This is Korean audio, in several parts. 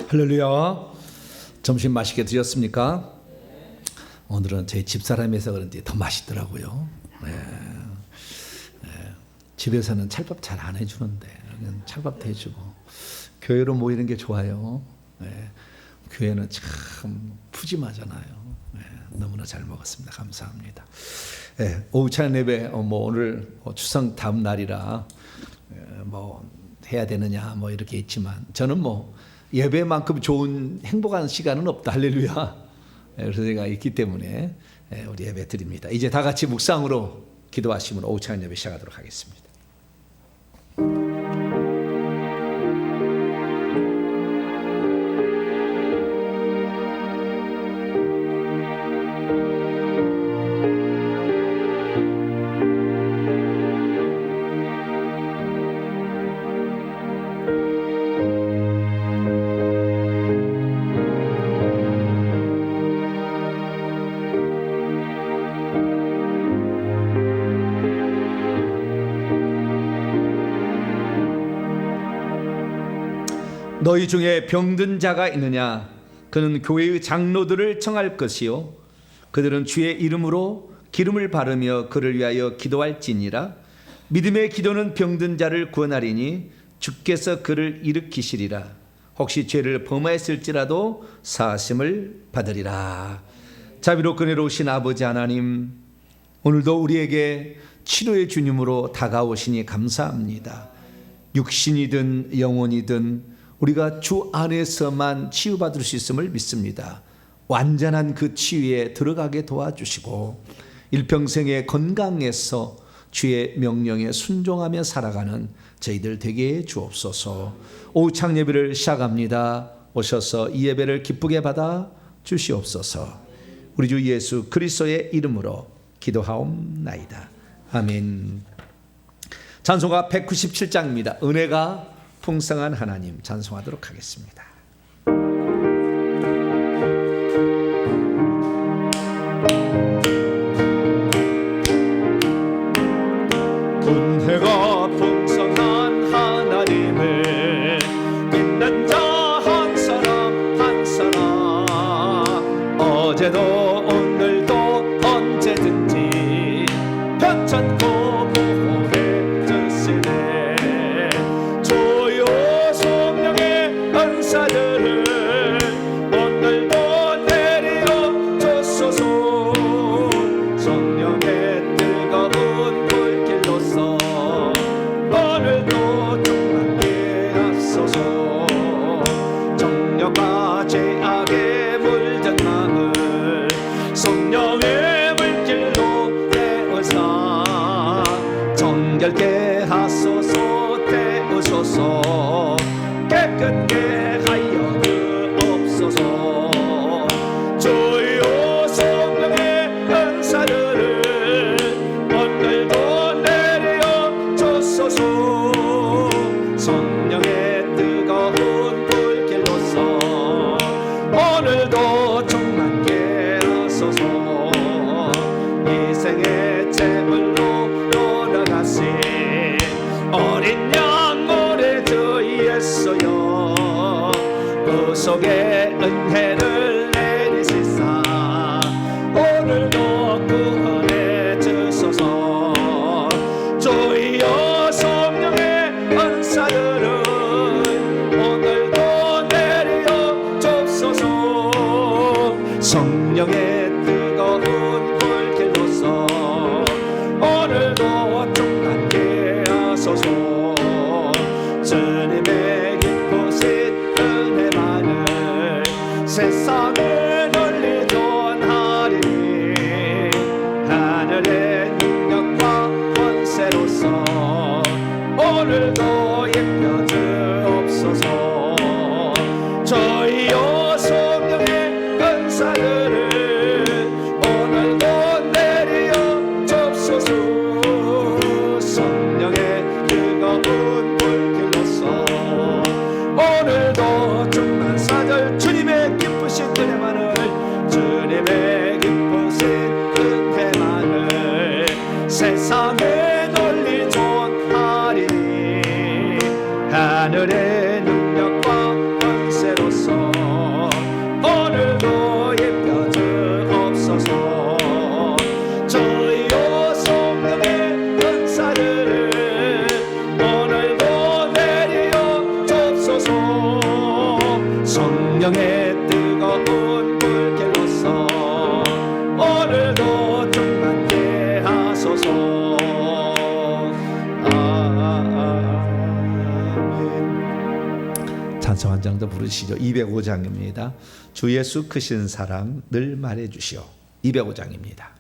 할렐루야. 점심 맛있게 드셨습니까? 오늘은 제 집사람이어서 그런지 더 맛있더라고요. 집에서는 찰밥 잘 안 해주는데 찰밥도 해주고 교회로 모이는 게 좋아요. 교회는 참 푸짐하잖아요. 너무나 잘 먹었습니다. 감사합니다. 오후 찬양 예배 오늘 추석 다음 날이라 해야 되느냐 이렇게 있지만 저는 예배만큼 좋은 행복한 시간은 없다. 할렐루야. 그래서 제가 있기 때문에 우리 예배 드립니다. 이제 다 같이 묵상으로 기도하시면 오후 찬양 예배 시작하도록 하겠습니다. 너희 중에 병든 자가 있느냐? 그는 교회의 장로들을 청할 것이요 그들은 주의 이름으로 기름을 바르며 그를 위하여 기도할지니라. 믿음의 기도는 병든 자를 구원하리니 주께서 그를 일으키시리라. 혹시 죄를 범하였을지라도 사하심을 받으리라. 자비롭고 은혜로우신 아버지 하나님, 오늘도 우리에게 치료의 주님으로 다가오시니 감사합니다. 육신이든 영혼이든 우리가 주 안에서만 치유받을 수 있음을 믿습니다. 완전한 그 치유에 들어가게 도와주시고 일평생의 건강에서 주의 명령에 순종하며 살아가는 저희들 되게 해 주옵소서. 오후 창 예배를 시작합니다. 오셔서 이 예배를 기쁘게 받아 주시옵소서. 우리 주 예수 그리스도의 이름으로 기도하옵나이다. 아멘. 찬송가 197장입니다. 은혜가 풍성한 하나님 찬송하도록 하겠습니다. 은혜가 풍성한 하나님을 믿는 자 한 사람 한 사람 어제도 오늘도 언제든지 편찮고 정결케 하소서. 태우소서. 깨끗게 하여 주옵소서. 주여 성령의 은사들을 오늘도 내려 주소서. 성령의 뜨거운 불길로서 오늘도 충만케 하소서. 이 생의 제물로 어린 양 오래 저희했어요. 그 속에 은혜를 내리시사 오늘도 구원해 주소서. 주여 성령의 은사들은 오늘도 내려 주소서. 성령의 뜨거운 불길로서 오늘도 충만케 하소서. 주님의 기쁘신 은혜만을 세상에 널리 전하리니 하늘의 능력과 권세로서 오늘도 입혀 주옵소서. 저희여 성령의 은사들을 오늘도 찬양도 부르시죠. 205장입니다. 주 예수 크신 사랑 늘 말해 주시오. 205장입니다.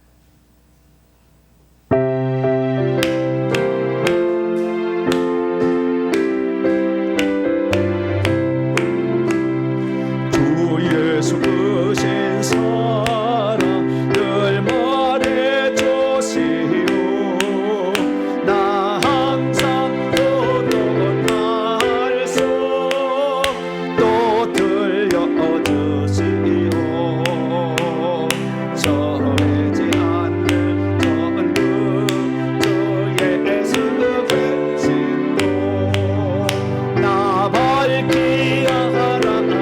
예수 크신 사랑 늘 말해 주시오. 나 항상 듣던 말씀 또 들려주시오. 저리지 않는 전부 주 예수 크신 도 나 밝히 알아가는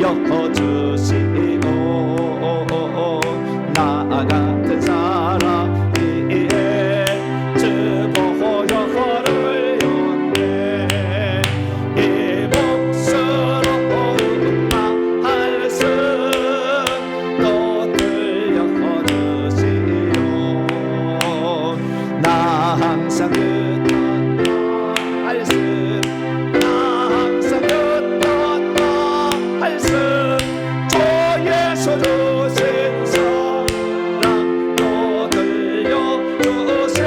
말하여 주시오. 나 같은 사람이 주 보혈을 연대 이 복스러운 말씀 또 들려주시오. 나 항상 듣던 말씀 주 예수 주신 사랑 또 들려주세요.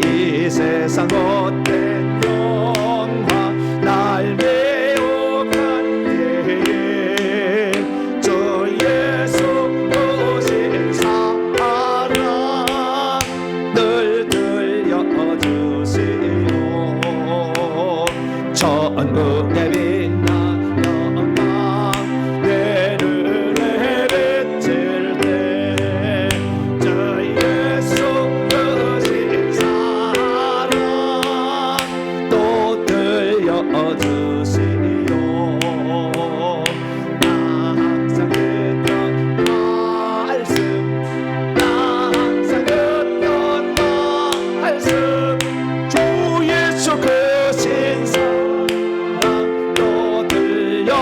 이 세상 못된 영화 날 매혹한 때에 주 예수 주신 사랑 늘 들려주세요. 천국의 빛나는 밤 내 눈에 비칠 때 주 예수 크신 사랑 또 들려주시오. 나 항상 듣던 말씀 나 항상 듣던 말씀 주 예수 크신 사랑 또 들려주세요.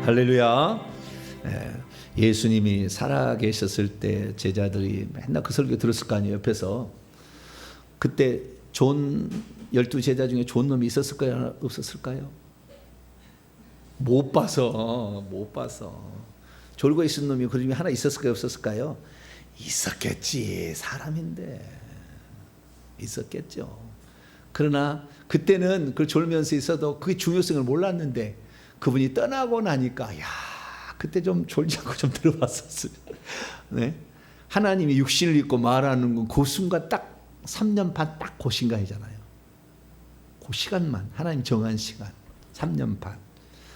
할렐루야. 예수님이 살아계셨을 때 제자들이 맨날 그 설교 들었을 거 아니에요. 옆에서. 그때 좋은 12제자 중에 좋은 놈이 있었을까요? 없었을까요? 못 봐서. 졸고 있은 놈이 그 중에 하나 있었을까요? 없었을까요? 있었겠지. 사람인데 있었겠죠. 그러나 그때는 그걸 졸면서 있어도 그 중요성을 몰랐는데 그분이 떠나고 나니까 야 그때 좀 졸지 않고 좀 들어봤었어요. 네? 하나님이 육신을 입고 말하는 건 그 순간 딱 3년 반 딱 그 시간이잖아요. 그 시간만 하나님 정한 시간 3년 반.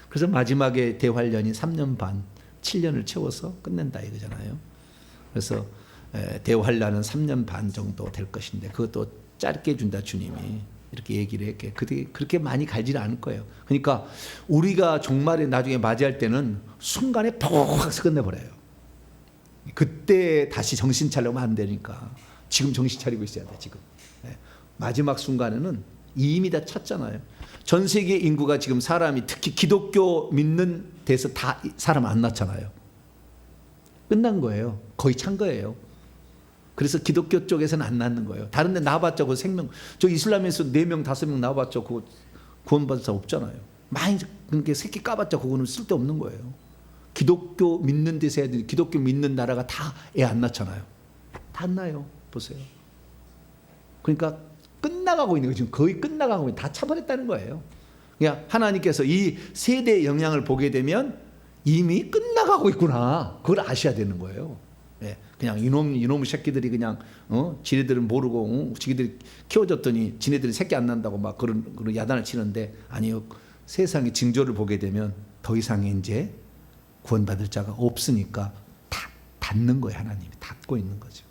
그래서 마지막에 대환련이 3년 반 7년을 채워서 끝낸다 이거잖아요. 그래서 대환란은 3년 반 정도 될 것인데 그것도 짧게 준다 주님이 이렇게 얘기를 했게. 그렇게 많이 갈지는 않을 거예요. 그러니까 우리가 종말에 나중에 맞이할 때는 순간에 퍽 끝내버려요. 그때 다시 정신 차리면 안 되니까 지금 정신 차리고 있어야 돼. 지금 마지막 순간에는 이미 다 찼잖아요. 전 세계 인구가 지금 사람이 특히 기독교 믿는 데서 다 사람 안 낳잖아요. 끝난 거예요. 거의 찬 거예요. 그래서 기독교 쪽에서는 안 낳는 거예요. 다른 데 낳아봤자 그 생명, 저 이슬람에서 4명 5명 낳아봤자 그거 구원받을 사 없잖아요. 많이 그렇게 새끼 까봤자 그거는 쓸데없는 거예요. 기독교 믿는 데서 해야 되는데 기독교 믿는 나라가 다 애 안 낳잖아요. 다 안 낳아요. 보세요. 그러니까 끝나가고 있는 거예요. 지금 거의 끝나가고 있는, 다 차버렸다는 거예요. 그냥 하나님께서 이 세대의 영향을 보게 되면 이미 끝나가고 있구나. 그걸 아셔야 되는 거예요. 그냥 이놈의 새끼들이 그냥 지네들은 모르고 지네들이 키워줬더니 지네들이 새끼 안 난다고 막 그런 야단을 치는데, 아니요. 세상의 징조를 보게 되면 더 이상 이제 구원받을 자가 없으니까 다 닫는 거예요. 하나님이 닫고 있는 거죠.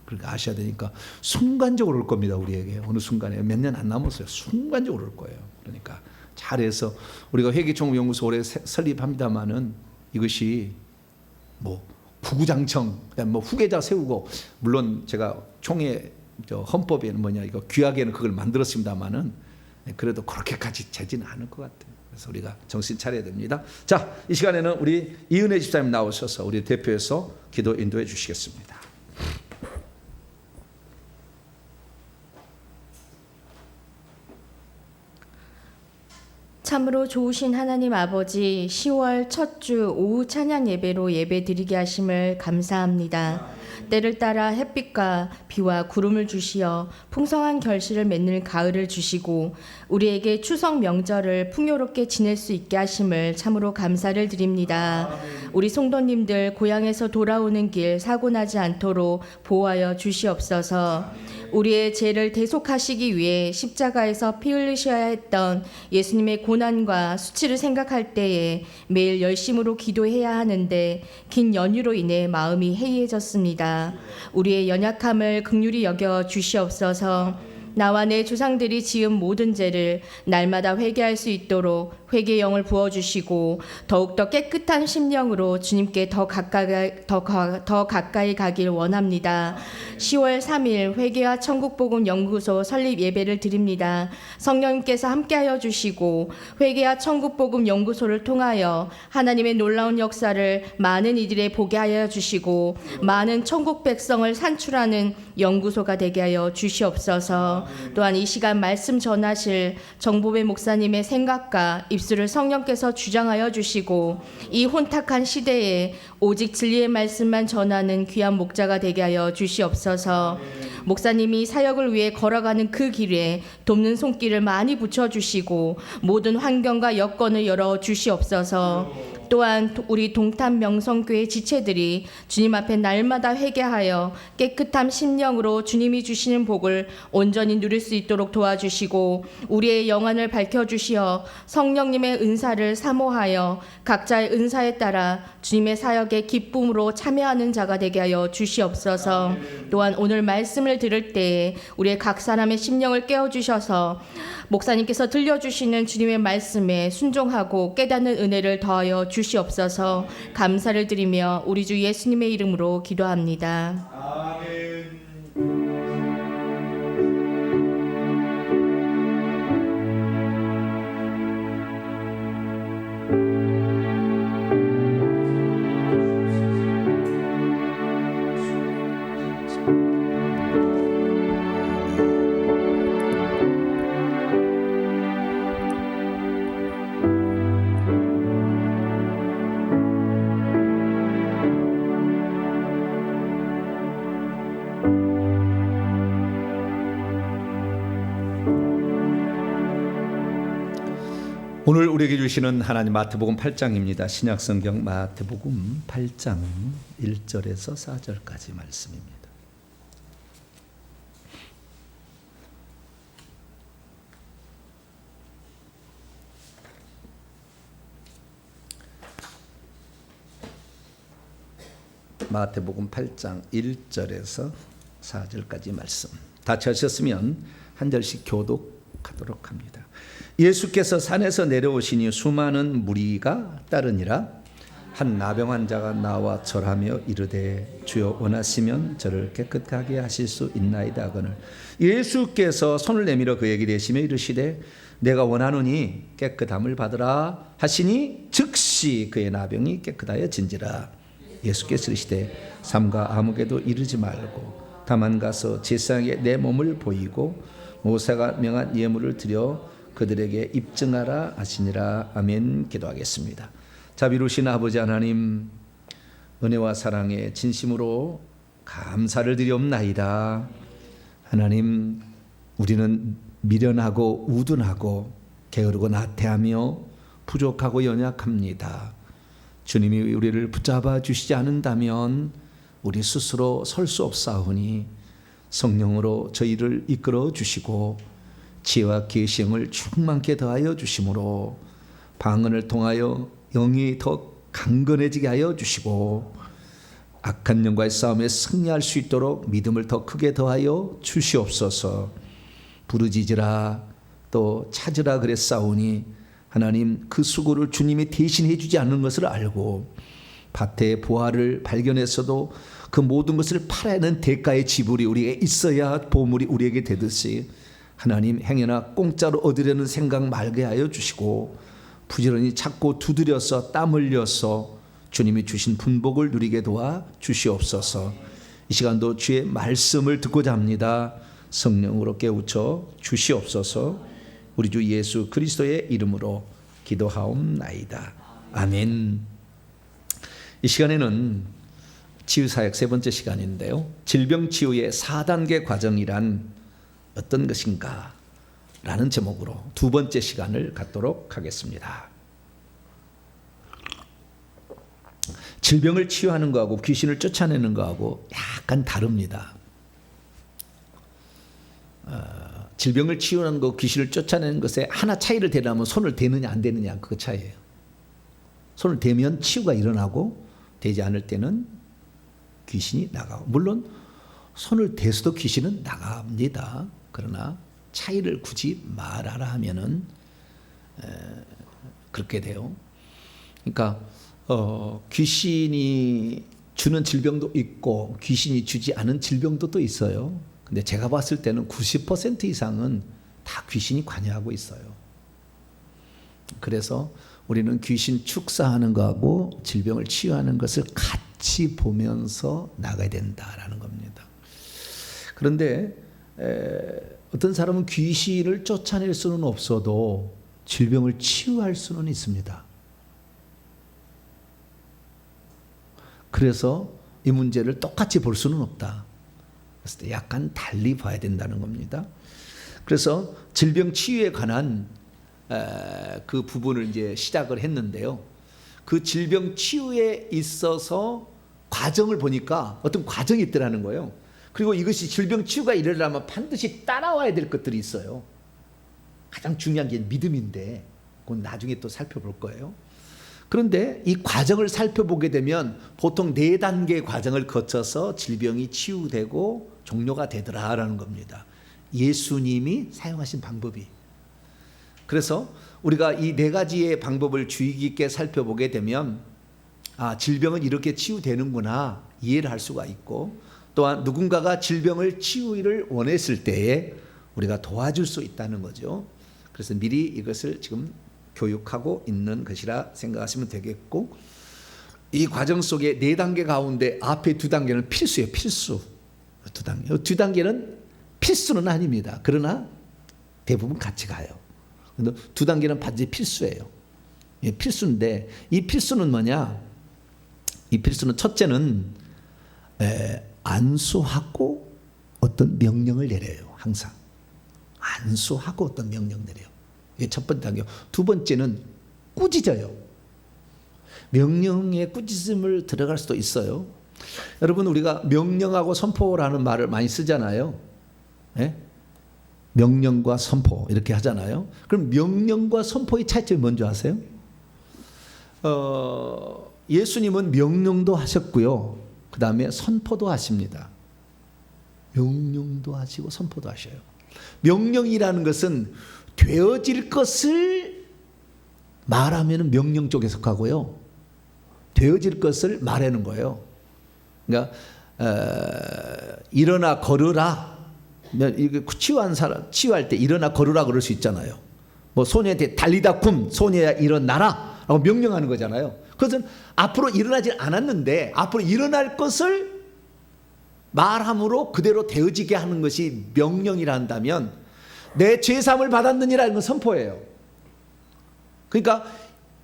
그러니까 아셔야 되니까 순간적으로 올 겁니다. 우리에게 어느 순간에 몇 년 안 남았어요. 순간적으로 올 거예요. 그러니까 잘해서 우리가 회계총무연구소 올해 설립합니다마는 이것이 뭐 구구장청, 그다음 뭐 후계자 세우고, 물론 제가 총회 헌법에는 뭐냐 이거 규약에는 그걸 만들었습니다마는 그래도 그렇게까지 되지는 않을 것 같아요. 그래서 우리가 정신 차려야 됩니다. 자, 이 시간에는 우리 이은혜 집사님 나오셔서 우리 대표해서 기도 인도해 주시겠습니다. 참으로 좋으신 하나님 아버지, 10월 첫 주 오후 찬양 예배로 예배 드리게 하심을 감사합니다. 때를 따라 햇빛과 비와 구름을 주시어 풍성한 결실을 맺는 가을을 주시고 우리에게 추석 명절을 풍요롭게 지낼 수 있게 하심을 참으로 감사를 드립니다. 우리 성도님들 고향에서 돌아오는 길 사고 나지 않도록 보호하여 주시옵소서. 우리의 죄를 대속하시기 위해 십자가에서 피 흘리셔야 했던 예수님의 고난과 수치를 생각할 때에 매일 열심으로 기도해야 하는데 긴 연휴로 인해 마음이 해이해졌습니다. 우리의 연약함을 긍휼히 여겨 주시옵소서. 나와 내 조상들이 지은 모든 죄를 날마다 회개할 수 있도록 회개의 영을 부어주시고 더욱더 깨끗한 심령으로 주님께 더 가까이 가길 원합니다. 10월 3일 회개와 천국복음 연구소 설립 예배를 드립니다. 성령님께서 함께하여 주시고 회개와 천국복음 연구소를 통하여 하나님의 놀라운 역사를 많은 이들에 보게 하여 주시고 많은 천국 백성을 산출하는 연구소가 되게 하여 주시옵소서. 또한 이 시간 말씀 전하실 정보배 목사님의 생각과 입술을 성령께서 주장하여 주시고 이 혼탁한 시대에 오직 진리의 말씀만 전하는 귀한 목자가 되게 하여 주시옵소서. 목사님이 사역을 위해 걸어가는 그 길에 돕는 손길을 많이 붙여주시고 모든 환경과 여건을 열어 주시옵소서. 또한 우리 동탄 명성교회 지체들이 주님 앞에 날마다 회개하여 깨끗한 심령으로 주님이 주시는 복을 온전히 누릴 수 있도록 도와주시고 우리의 영안을 밝혀주시어 성령님의 은사를 사모하여 각자의 은사에 따라 주님의 사역에 기쁨으로 참여하는 자가 되게 하여 주시옵소서. 또한 오늘 말씀을 들을 때에 우리의 각 사람의 심령을 깨워주셔서 목사님께서 들려주시는 주님의 말씀에 순종하고 깨닫는 은혜를 더하여 주시옵소서. 감사를 드리며 우리 주 예수님의 이름으로 기도합니다. 아멘. 오늘 우리에게 주시는 하나님 마태복음 8장입니다. 신약성경 마태복음 8장 1절에서 4절까지 말씀입니다. 마태복음 8장 1절에서 4절까지 말씀. 다 찾으셨으면 한 절씩 교독하도록 합니다. 예수께서 산에서 내려오시니 수많은 무리가 따르니라. 한 나병 환자가 나와 절하며 이르되 주여 원하시면 저를 깨끗하게 하실 수 있나이다 하거늘 예수께서 손을 내밀어 그에게 대시며 이르시되 내가 원하노니 깨끗함을 받으라 하시니 즉시 그의 나병이 깨끗하여 진지라. 예수께서 이르시되 삼가 아무개도 이르지 말고 다만 가서 제사장에게 내 몸을 보이고 모세가 명한 예물을 드려 그들에게 입증하라 하시니라. 아멘. 기도하겠습니다. 자비로우신 아버지 하나님, 은혜와 사랑에 진심으로 감사를 드리옵나이다. 하나님, 우리는 미련하고 우둔하고 게으르고 나태하며 부족하고 연약합니다. 주님이 우리를 붙잡아 주시지 않는다면 우리 스스로 설 수 없사오니 성령으로 저희를 이끌어 주시고 지혜와 계시형을 충만케 더하여 주심으로 방언을 통하여 영이 더 강건해지게 하여 주시고 악한 영과의 싸움에 승리할 수 있도록 믿음을 더 크게 더하여 주시옵소서. 부르짖으라 또 찾으라 그랬사오니 하나님 그 수고를 주님이 대신해 주지 않는 것을 알고 밭의 보화를 발견해서도 그 모든 것을 팔아내는 대가의 지불이 우리에게 있어야 보물이 우리에게 되듯이 하나님 행여나 공짜로 얻으려는 생각 말게 하여 주시고 부지런히 찾고 두드려서 땀 흘려서 주님이 주신 분복을 누리게 도와 주시옵소서. 이 시간도 주의 말씀을 듣고자 합니다. 성령으로 깨우쳐 주시옵소서. 우리 주 예수 그리스도의 이름으로 기도하옵나이다. 아멘. 이 시간에는 치유사역 세 번째 시간인데요. 질병치유의 4단계 과정이란 어떤 것인가? 라는 제목으로 두 번째 시간을 갖도록 하겠습니다. 질병을 치유하는 거하고 귀신을 쫓아내는 거하고 약간 다릅니다. 질병을 치유하는 거, 귀신을 쫓아내는 것에 하나 차이를 대라면 손을 대느냐 안 대느냐 그 차이예요. 손을 대면 치유가 일어나고 대지 않을 때는 귀신이 나가고, 물론 손을 대서도 귀신은 나갑니다. 그러나 차이를 굳이 말하라 하면은 그렇게 돼요. 그러니까 귀신이 주는 질병도 있고 귀신이 주지 않은 질병도 또 있어요. 근데 제가 봤을 때는 90% 이상은 다 귀신이 관여하고 있어요. 그래서 우리는 귀신 축사하는 거하고 질병을 치유하는 것을 같이 보면서 나가야 된다라는 겁니다. 그런데 어떤 사람은 귀신을 쫓아낼 수는 없어도 질병을 치유할 수는 있습니다. 그래서 이 문제를 똑같이 볼 수는 없다. 그랬을 때 약간 달리 봐야 된다는 겁니다. 그래서 질병 치유에 관한 그 부분을 이제 시작을 했는데요. 그 질병 치유에 있어서 과정을 보니까 어떤 과정이 있더라는 거예요. 그리고 이것이 질병 치유가 일어나면 반드시 따라와야 될 것들이 있어요. 가장 중요한 게 믿음인데 그건 나중에 또 살펴볼 거예요. 그런데 이 과정을 살펴보게 되면 보통 4단계 과정을 거쳐서 질병이 치유되고 종료가 되더라라는 겁니다. 예수님이 사용하신 방법이. 그래서 우리가 이 4가지의 방법을 주의 깊게 살펴보게 되면 질병은 이렇게 치유되는구나 이해를 할 수가 있고, 또한 누군가가 질병을 치유를 원했을 때에 우리가 도와줄 수 있다는 거죠. 그래서 미리 이것을 지금 교육하고 있는 것이라 생각하시면 되겠고, 이 과정 속에 4단계 가운데 앞에 2단계는 필수예요. 필수. 2단계는 필수는 아닙니다. 그러나 대부분 같이 가요. 2단계는 반드시 필수예요. 필수인데 이 필수는 뭐냐? 이 필수는 첫째는 안수하고 어떤 명령을 내려요. 항상 안수하고 어떤 명령 내려요. 이게 첫 번째 단계. 두 번째는 꾸짖어요. 명령에 꾸짖음을 들어갈 수도 있어요. 여러분, 우리가 명령하고 선포라는 말을 많이 쓰잖아요. 네? 명령과 선포 이렇게 하잖아요. 그럼 명령과 선포의 차이점이 뭔지 아세요? 예수님은 명령도 하셨고요. 그 다음에 선포도 하십니다. 명령도 하시고 선포도 하셔요. 명령이라는 것은 되어질 것을 말하면 명령 쪽에 속하고요. 되어질 것을 말하는 거예요. 그러니까 일어나 걸으라. 치유한 사람, 치유할 때 일어나 걸으라 그럴 수 있잖아요. 뭐 소녀한테 달리다 쿰, 소녀야 일어나라 라고 명령하는 거잖아요. 그것은 앞으로 일어나지 않았는데 앞으로 일어날 것을 말함으로 그대로 되어지게 하는 것이 명령이라 한다면 내 죄사함을 받았느니라는 건 선포예요. 그러니까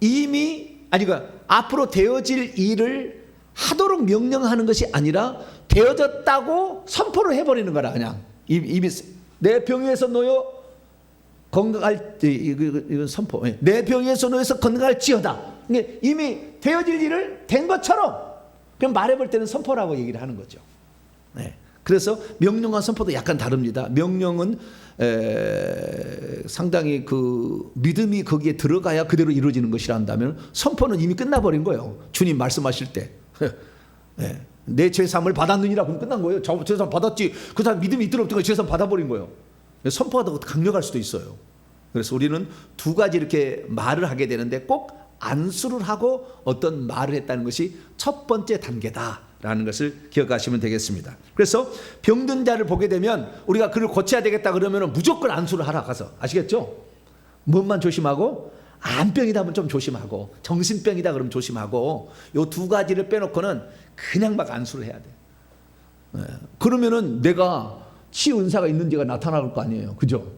그러니까 앞으로 되어질 일을 하도록 명령하는 것이 아니라 되어졌다고 선포를 해버리는 거라. 그냥 이미 내 병에서 놓여 건강할 이건 선포. 내 병에서 놓여서 건강할지어다. 이미 되어질 일을 된 것처럼 그냥 말해볼 때는 선포라고 얘기를 하는 거죠. 네. 그래서 명령과 선포도 약간 다릅니다. 명령은 상당히 그 믿음이 거기에 들어가야 그대로 이루어지는 것이라 한다면 선포는 이미 끝나버린 거예요. 주님 말씀하실 때 네. 내 죄사함을 받았느니라 그럼 끝난 거예요. 저 죄사함 받았지. 그 사람 믿음이 있든 없든 죄사함 받아버린 거예요. 선포하다가 강력할 수도 있어요. 그래서 우리는 두 가지 이렇게 말을 하게 되는데 꼭 안수를 하고 어떤 말을 했다는 것이 첫 번째 단계다라는 것을 기억하시면 되겠습니다. 그래서 병든 자를 보게 되면 우리가 그를 고쳐야 되겠다 그러면 무조건 안수를 하라 가서 아시겠죠? 뭔만 조심하고 암병이다 하면 좀 조심하고 정신병이다 그러면 조심하고 요 두 가지를 빼놓고는 그냥 막 안수를 해야 돼. 그러면은 내가 치유 은사가 있는지가 나타날 거 아니에요. 그죠?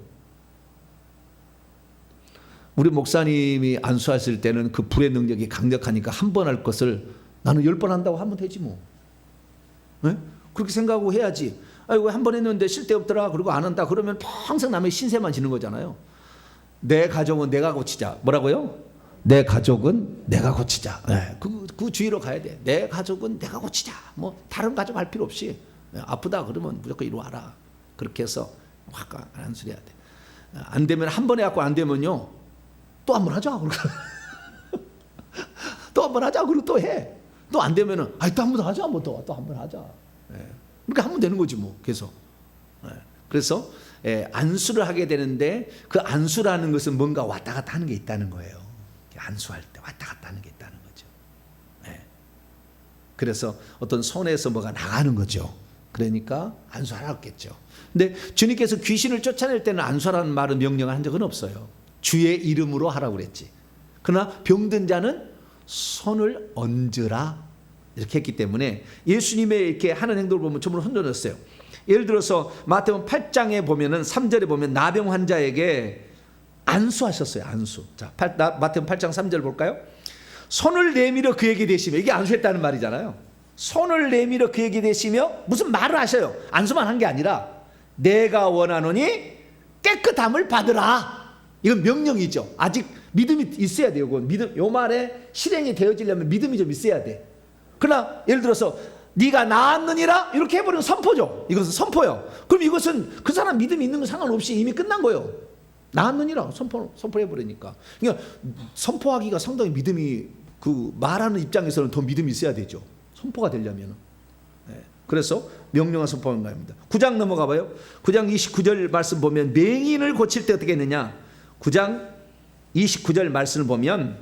우리 목사님이 안수하실 때는 그 불의 능력이 강력하니까 한 번 할 것을 나는 10번 한다고 하면 되지 뭐. 네? 그렇게 생각하고 해야지. 아이고 한 번 했는데 쓸데없더라 그리고 안 한다 그러면 평생 남의 신세만 지는 거잖아요. 내 가족은 내가 고치자. 뭐라고요? 내 가족은 내가 고치자. 네. 그 주의로 가야 돼. 내 가족은 내가 고치자. 뭐 다른 가족 할 필요 없이 아프다 그러면 무조건 이리 와라. 그렇게 해서 확 안수해야 돼. 안 되면 한 번 해갖고 안 되면요 또 한 번 하자. 또 한 번 하자. 그리고 또 해. 또 안 되면은 또 한 번 더 하자. 뭐 또 한 번 하자. 그렇게 하면 되는 거지 뭐 계속. 그래서 안수를 하게 되는데 그 안수라는 것은 뭔가 왔다 갔다 하는 게 있다는 거예요. 안수할 때 왔다 갔다 하는 게 있다는 거죠. 그래서 어떤 손에서 뭐가 나가는 거죠. 그러니까 안수하라고 했겠죠. 근데 주님께서 귀신을 쫓아낼 때는 안수하라는 말은 명령을 한 적은 없어요. 주의 이름으로 하라고 그랬지. 그러나 병든 자는 손을 얹으라 이렇게 했기 때문에 예수님의 이렇게 하는 행동을 보면 전부 흔들었어요. 예를 들어서 마태복음 8장에 보면은 3절에 보면 나병 환자에게 안수하셨어요. 안수. 자, 마태복음 8장 3절 볼까요? 손을 내밀어 그에게 대시며 이게 안수했다는 말이잖아요. 손을 내밀어 그에게 대시며 무슨 말을 하셔요. 안수만 한 게 아니라 내가 원하노니 깨끗함을 받으라. 이건 명령이죠. 아직 믿음이 있어야 돼요. 믿음, 요 말에 실행이 되어지려면 믿음이 좀 있어야 돼. 그러나 예를 들어서 네가 나았느니라 이렇게 해버리면 선포죠. 이것은 선포요. 그럼 이것은 그 사람 믿음이 있는 건 상관없이 이미 끝난 거예요. 나았느니라 선포해버리니까. 그러니까 선포하기가 상당히 믿음이 그 말하는 입장에서는 더 믿음이 있어야 되죠. 선포가 되려면. 그래서 명령한 선포하는 겁니다. 9장 넘어가 봐요. 9장 29절 말씀 보면 맹인을 고칠 때 어떻게 했느냐. 9장 29절 말씀을 보면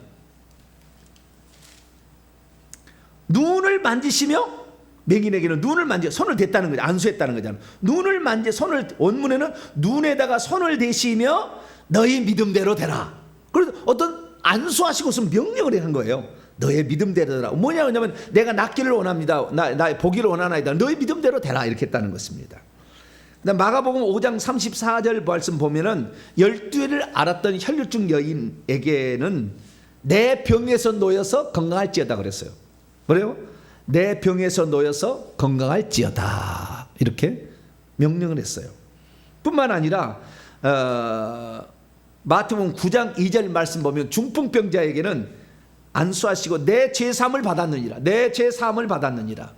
눈을 만지시며 맹인에게는 눈을 만져 손을 댔다는 거죠. 안수했다는 거잖아. 눈을 만져 손을 원문에는 눈에다가 손을 대시며 너희 믿음대로 되라. 그래서 어떤 안수하시고 무슨 명령을 한 거예요. 너의 믿음대로 되라. 뭐냐 그러냐면 내가 낫기를 원합니다. 나 보기를 원하나이다. 너의 믿음대로 되라 이렇게 했다는 것입니다. 그다음 마가복음 5장 34절 말씀 보면은 12회를 앓았던 혈류증 여인에게는 내 병에서 놓여서 건강할지어다 그랬어요. 그래요? 내 병에서 놓여서 건강할지어다 이렇게 명령을 했어요. 뿐만 아니라 마태복음 9장 2절 말씀 보면 중풍병자에게는 안수하시고 내 죄사함을 받았느니라. 내 죄사함을 받았느니라.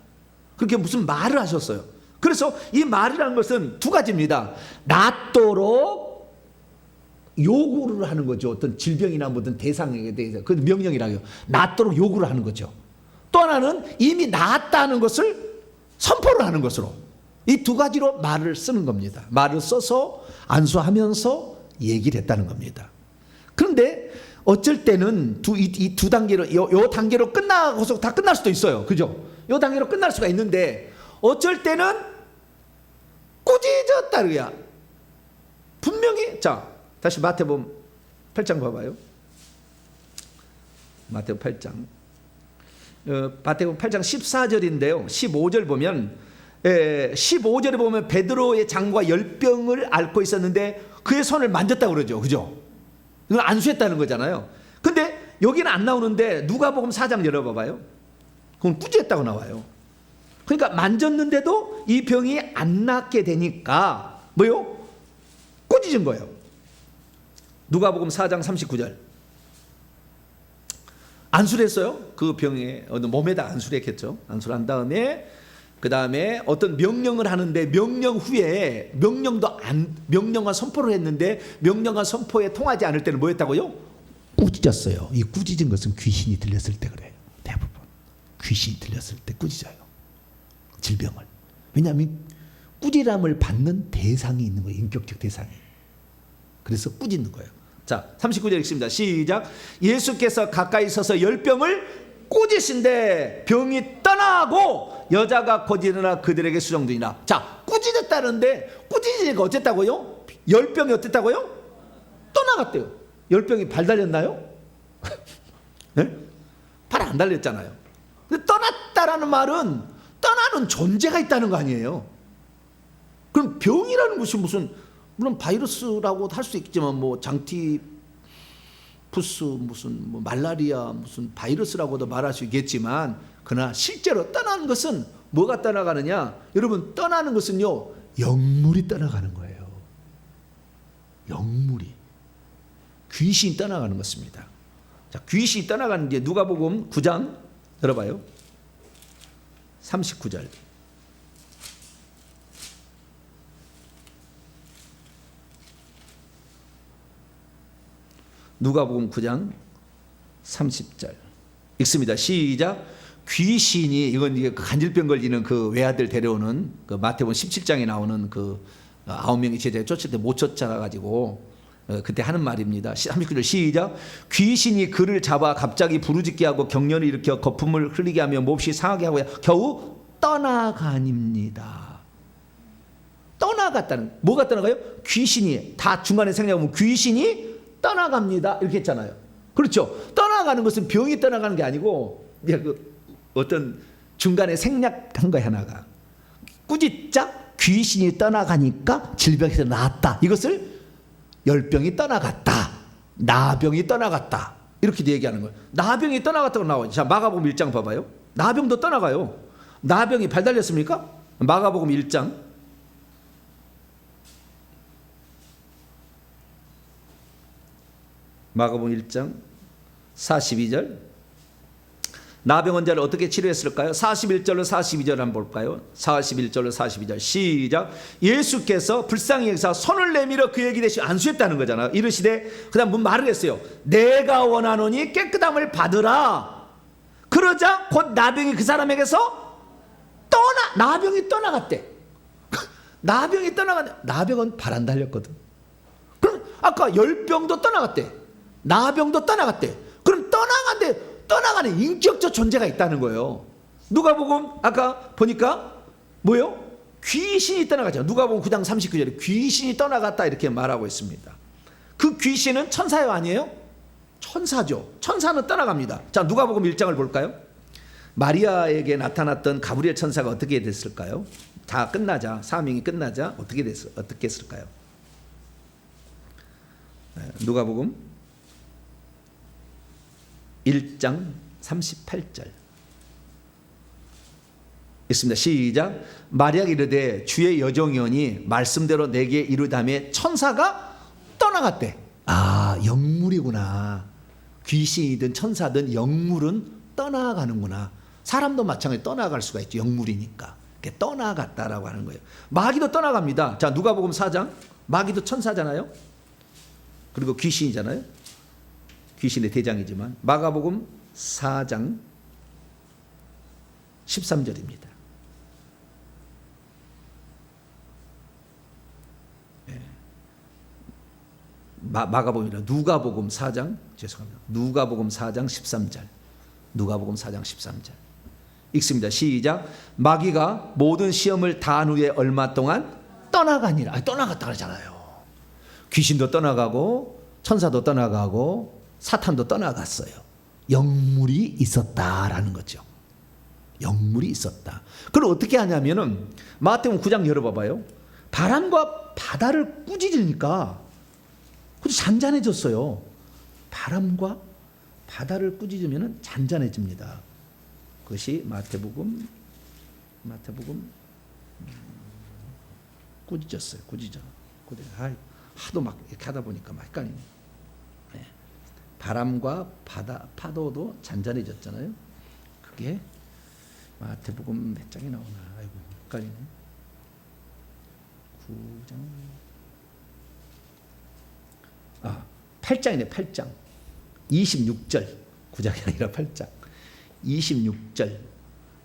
그렇게 무슨 말을 하셨어요. 그래서 이 말이라는 것은 두 가지입니다. 낫도록 요구를 하는 거죠. 어떤 질병이나 어떤 대상에 대해서 그 명령이라고요. 낫도록 요구를 하는 거죠. 또 하나는 이미 나았다는 것을 선포를 하는 것으로 이 두 가지로 말을 쓰는 겁니다. 말을 써서 안수하면서 얘기를 했다는 겁니다. 그런데 어쩔 때는 이 두 단계로 요 단계로 끝나고서 다 끝날 수도 있어요. 그죠? 요 단계로 끝날 수가 있는데 어쩔 때는 꾸짖었다 그야. 분명히 자 다시 마태복음 8장 봐봐요. 마태복음 8장 마태복음 8장 14절인데요. 15절 보면 15절에 보면 베드로의 장과 열병을 앓고 있었는데 그의 손을 만졌다고 그러죠. 그죠? 이건 안수했다는 거잖아요. 근데 여기는 안 나오는데 누가복음 4장 열어봐봐요. 그건 꾸짖었다고 나와요. 그러니까 만졌는데도 이 병이 안 낫게 되니까 뭐요? 꾸짖은 거예요. 누가복음 4장 39절. 안수를 했어요. 그 병에 어느 몸에다 안수를 했겠죠. 안수를 한 다음에 그 다음에 어떤 명령을 하는데 명령 후에 명령과 선포를 했는데 명령과 선포에 통하지 않을 때는 뭐였다고요? 꾸짖었어요. 이 꾸짖은 것은 귀신이 들렸을 때 그래요. 대부분 귀신이 들렸을 때 꾸짖어요. 질병을. 왜냐하면 꾸지람을 받는 대상이 있는 거예요. 인격적 대상이. 그래서 꾸짖는 거예요. 자, 39절 읽습니다. 시작. 예수께서 가까이 서서 열병을 꾸짖으신데 병이 떠나고 여자가 곧 일어나 그들에게 수종되니라. 자, 꾸짖었다는데 꾸짖으니까 어쨌다고요? 열병이 어땠다고요? 떠나갔대요. 열병이 발 달렸나요? 네? 발 안 달렸잖아요. 근데 떠났다라는 말은 떠나는 존재가 있다는 거 아니에요. 그럼 병이라는 것이 무슨 물론 바이러스라고 할 수 있겠지만 뭐 장티푸스 무슨 뭐 말라리아 무슨 바이러스라고도 말할 수 있겠지만 그러나 실제로 떠나는 것은 뭐가 떠나가느냐? 여러분 떠나는 것은요 영물이 떠나가는 거예요. 영물이 귀신이 떠나가는 것입니다. 자, 귀신이 떠나가는 게 누가복음 9장 열어봐요. 39절. 누가복음 9장 30절 읽습니다. 시작. 귀신이 이건 이게 간질병 걸리는 그 외아들 데려오는 그 마태복음 17장에 나오는 그 9명의 제자를 쫓을 때 못 쫓아가지고 그때 하는 말입니다. 39절 시작. 귀신이 그를 잡아 갑자기 부르짖게 하고 경련을 일으켜 거품을 흘리게 하며 몹시 상하게 하고 겨우 떠나가닙니다. 떠나갔다는 뭐가 떠나가요? 귀신이 다 중간에 생략하면 귀신이 떠나갑니다. 이렇게 했잖아요. 그렇죠. 떠나가는 것은 병이 떠나가는 게 아니고 그 어떤 중간에 생략한 거야 하나가. 꾸짖자 귀신이 떠나가니까 질병에서 나았다. 이것을 열병이 떠나갔다. 나병이 떠나갔다. 이렇게 얘기하는 거예요. 나병이 떠나갔다고 나와요. 자, 마가복음 1장 봐봐요. 나병도 떠나가요. 나병이 발 달렸습니까? 마가복음 1장 마가복음 1장 42절. 나병 환자를 어떻게 치료했을까요? 41절로 42절 한번 볼까요? 41절로 42절 시작. 예수께서 불쌍히 여기사 손을 내밀어 그에게 대시 안수했다는 거잖아요. 이르시되 그 다음 말을 했어요. 내가 원하노니 깨끗함을 받으라. 그러자 곧 나병이 그 사람에게서 나병이 떠나갔대. 나병이 떠나갔네. 나병은 발 안 달렸거든. 그럼 아까 열병도 떠나갔대. 나병도 떠나갔대. 그럼 떠나가는 인격적 존재가 있다는 거예요. 누가복음 아까 보니까 뭐요? 귀신이 떠나가죠. 누가복음 9장 39절에 귀신이 떠나갔다 이렇게 말하고 있습니다. 그 귀신은 천사요 아니에요? 천사죠. 천사는 떠나갑니다. 자, 누가복음 1장을 볼까요? 마리아에게 나타났던 가브리엘 천사가 어떻게 됐을까요? 다 끝나자 사명이 끝나자 어떻게 했을까요? 누가복음 1장 38절 있습니다. 시작. 마리아가 이르되 주의 여종이오니 말씀대로 내게 이르다며 천사가 떠나갔대. 아, 영물이구나. 귀신이든 천사든 영물은 떠나가는구나. 사람도 마찬가지로 떠나갈 수가 있죠. 영물이니까. 떠나갔다라고 하는 거예요. 마귀도 떠나갑니다. 자, 누가복음 4장. 마귀도 천사잖아요. 그리고 귀신이잖아요. 귀신의 대장이지만 마가복음 4장 13절입니다. 마가복음이라 누가복음 4장 죄송합니다. 누가복음 4장 13절. 누가복음 4장 13절. 읽습니다. 시작. 마귀가 모든 시험을 다한 후에 얼마 동안 떠나가니라. 떠나갔다 그러잖아요. 귀신도 떠나가고 천사도 떠나가고 사탄도 떠나갔어요. 영물이 있었다라는 거죠. 영물이 있었다. 그걸 어떻게 하냐면은 마태복음 9장 열어봐봐요. 바람과 바다를 꾸짖으니까 잔잔해졌어요. 바람과 바다를 꾸짖으면 잔잔해집니다. 그것이 마태복음 꾸짖었어요. 꾸짖어. 하도 막 이렇게 하다 보니까 막 헷갈리네. 네. 바람과 바다 파도도 잔잔해졌잖아요. 그게 마태복음 몇 장이 나오나? 아이고 헷갈리네. 8장이네. 8장 26절. 9장이 아니라 8장 26절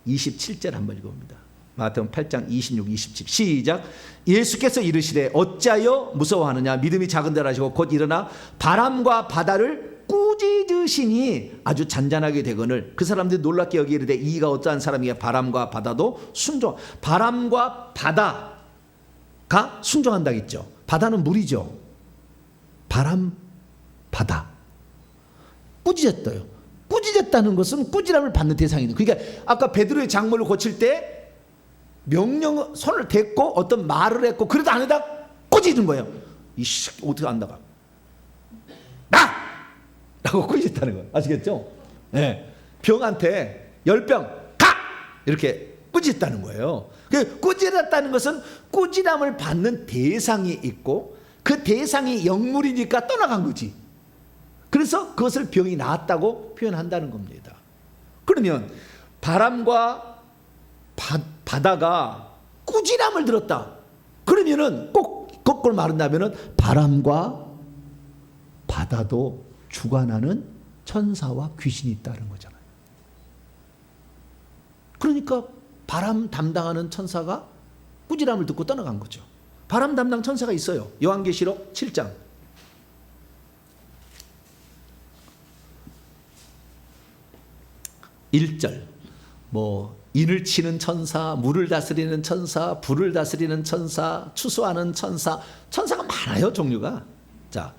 27절 한번 읽어봅니다. 마태복음 8장 26, 27 시작. 예수께서 이르시되 어찌하여 무서워하느냐 믿음이 작은데라 하시고 곧 일어나 바람과 바다를 꾸짖으시니 아주 잔잔하게 되거늘 그 사람들이 놀랍게 여기이르되 이가 어떠한 사람이야. 바람과 바다도 순종. 바람과 바다가 순종한다겠죠. 바다는 물이죠. 바람, 바다. 꾸짖었어요. 꾸짖었다는 것은 꾸지람을 받는 대상이에요. 그러니까 아까 베드로의 장모를 고칠 때 명령 손을 댔고 어떤 말을 했고 그래도 안 해다 꾸짖은 거예요. 이씨 어떻게 안 나가? 나! 라고 꾸짖었다는 거예요. 아시겠죠? 네. 병한테 열병 가! 이렇게 꾸짖었다는 거예요. 꾸짖었다는 것은 꾸지람을 받는 대상이 있고 그 대상이 영물이니까 떠나간 거지. 그래서 그것을 병이 나았다고 표현한다는 겁니다. 그러면 바람과 바다가 꾸지람을 들었다. 그러면은 꼭 거꾸로 말한다면은 바람과 바다도 주관하는 천사와 귀신이 있다는 거잖아요. 그러니까 바람 담당하는 천사가 꾸지람을 듣고 떠나간 거죠. 바람 담당 천사가 있어요. 요한계시록 7장 1절 인을 치는 천사, 물을 다스리는 천사, 불을 다스리는 천사, 추수하는 천사, 천사가 많아요. 종류가. 자,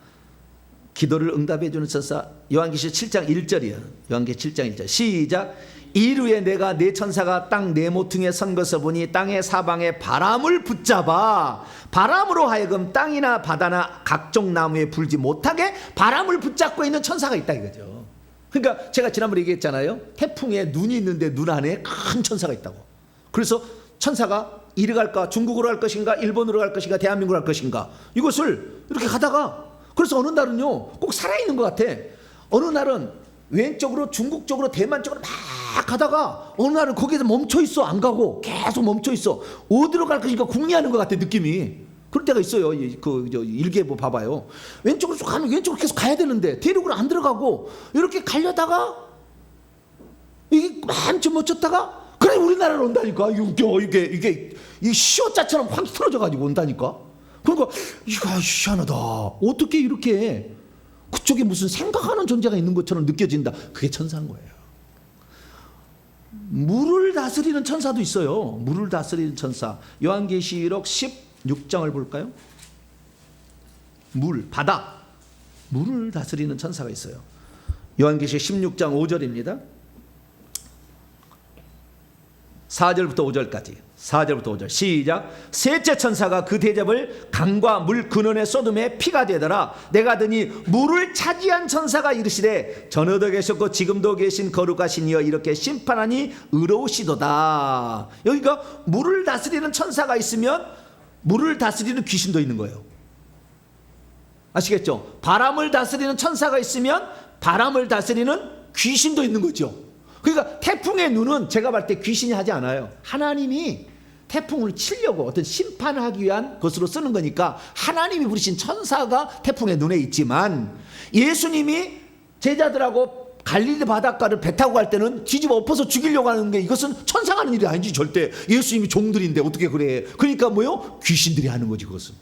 기도를 응답해 주는 천사. 요한계시록 7장 1절이에요. 요한계시록 7장 1절 시작. 이루에 내가 네 천사가 땅 네 모퉁이에 선 것을 보니 땅의 사방에 바람을 붙잡아 바람으로 하여금 땅이나 바다나 각종 나무에 불지 못하게 바람을 붙잡고 있는 천사가 있다 이거죠. 그러니까 제가 지난번에 얘기했잖아요. 태풍에 눈이 있는데 눈 안에 큰 천사가 있다고. 그래서 천사가 이리 갈까? 중국으로 갈 것인가? 일본으로 갈 것인가? 대한민국으로 갈 것인가? 이것을 이렇게 가다가 그래서 어느 날은요 꼭 살아있는 것 같아. 어느 날은 왼쪽으로 중국 쪽으로 대만 쪽으로 막 가다가 어느 날은 거기에서 멈춰 있어. 안 가고 계속 멈춰 있어. 어디로 갈 것인가 궁리하는 것 같아 느낌이. 그럴 때가 있어요. 일기예보 봐봐요. 왼쪽으로 쭉 가면 왼쪽으로 계속 가야 되는데 대륙으로 안 들어가고 이렇게 가려다가 이게 한참 멈췄다가 그래 우리나라로 온다니까. 이게 시옷자처럼 확 틀어져 가지고 온다니까. 그러니까 이거 희한하다. 어떻게 이렇게 그쪽에 무슨 생각하는 존재가 있는 것처럼 느껴진다. 그게 천사인 거예요. 물을 다스리는 천사도 있어요. 물을 다스리는 천사. 요한계시록 16장을 볼까요? 바다. 물을 다스리는 천사가 있어요. 요한계시록 16장 5절입니다. 4절부터 5절까지. 4절부터 5절 시작. 셋째 천사가 그 대접을 강과 물 근원에 쏟음에 피가 되더라. 내가 드니 물을 차지한 천사가 이르시되 전에도 계셨고 지금도 계신 거룩하신 이여 이렇게 심판하니 의로우시도다. 여기가 물을 다스리는 천사가 있으면 물을 다스리는 귀신도 있는 거예요. 아시겠죠? 바람을 다스리는 천사가 있으면 바람을 다스리는 귀신도 있는 거죠. 그러니까 태풍의 눈은 제가 볼 때 귀신이 하지 않아요. 하나님이 태풍을 치려고 어떤 심판하기 위한 것으로 쓰는 거니까 하나님이 부르신 천사가 태풍의 눈에 있지만 예수님이 제자들하고 갈릴리 바닷가를 배 타고 갈 때는 뒤집어 엎어서 죽이려고 하는 게 이것은 천사가 하는 일이 아니지. 절대. 예수님이 종들인데 어떻게 그래. 그러니까 귀신들이 하는 거지 그것은.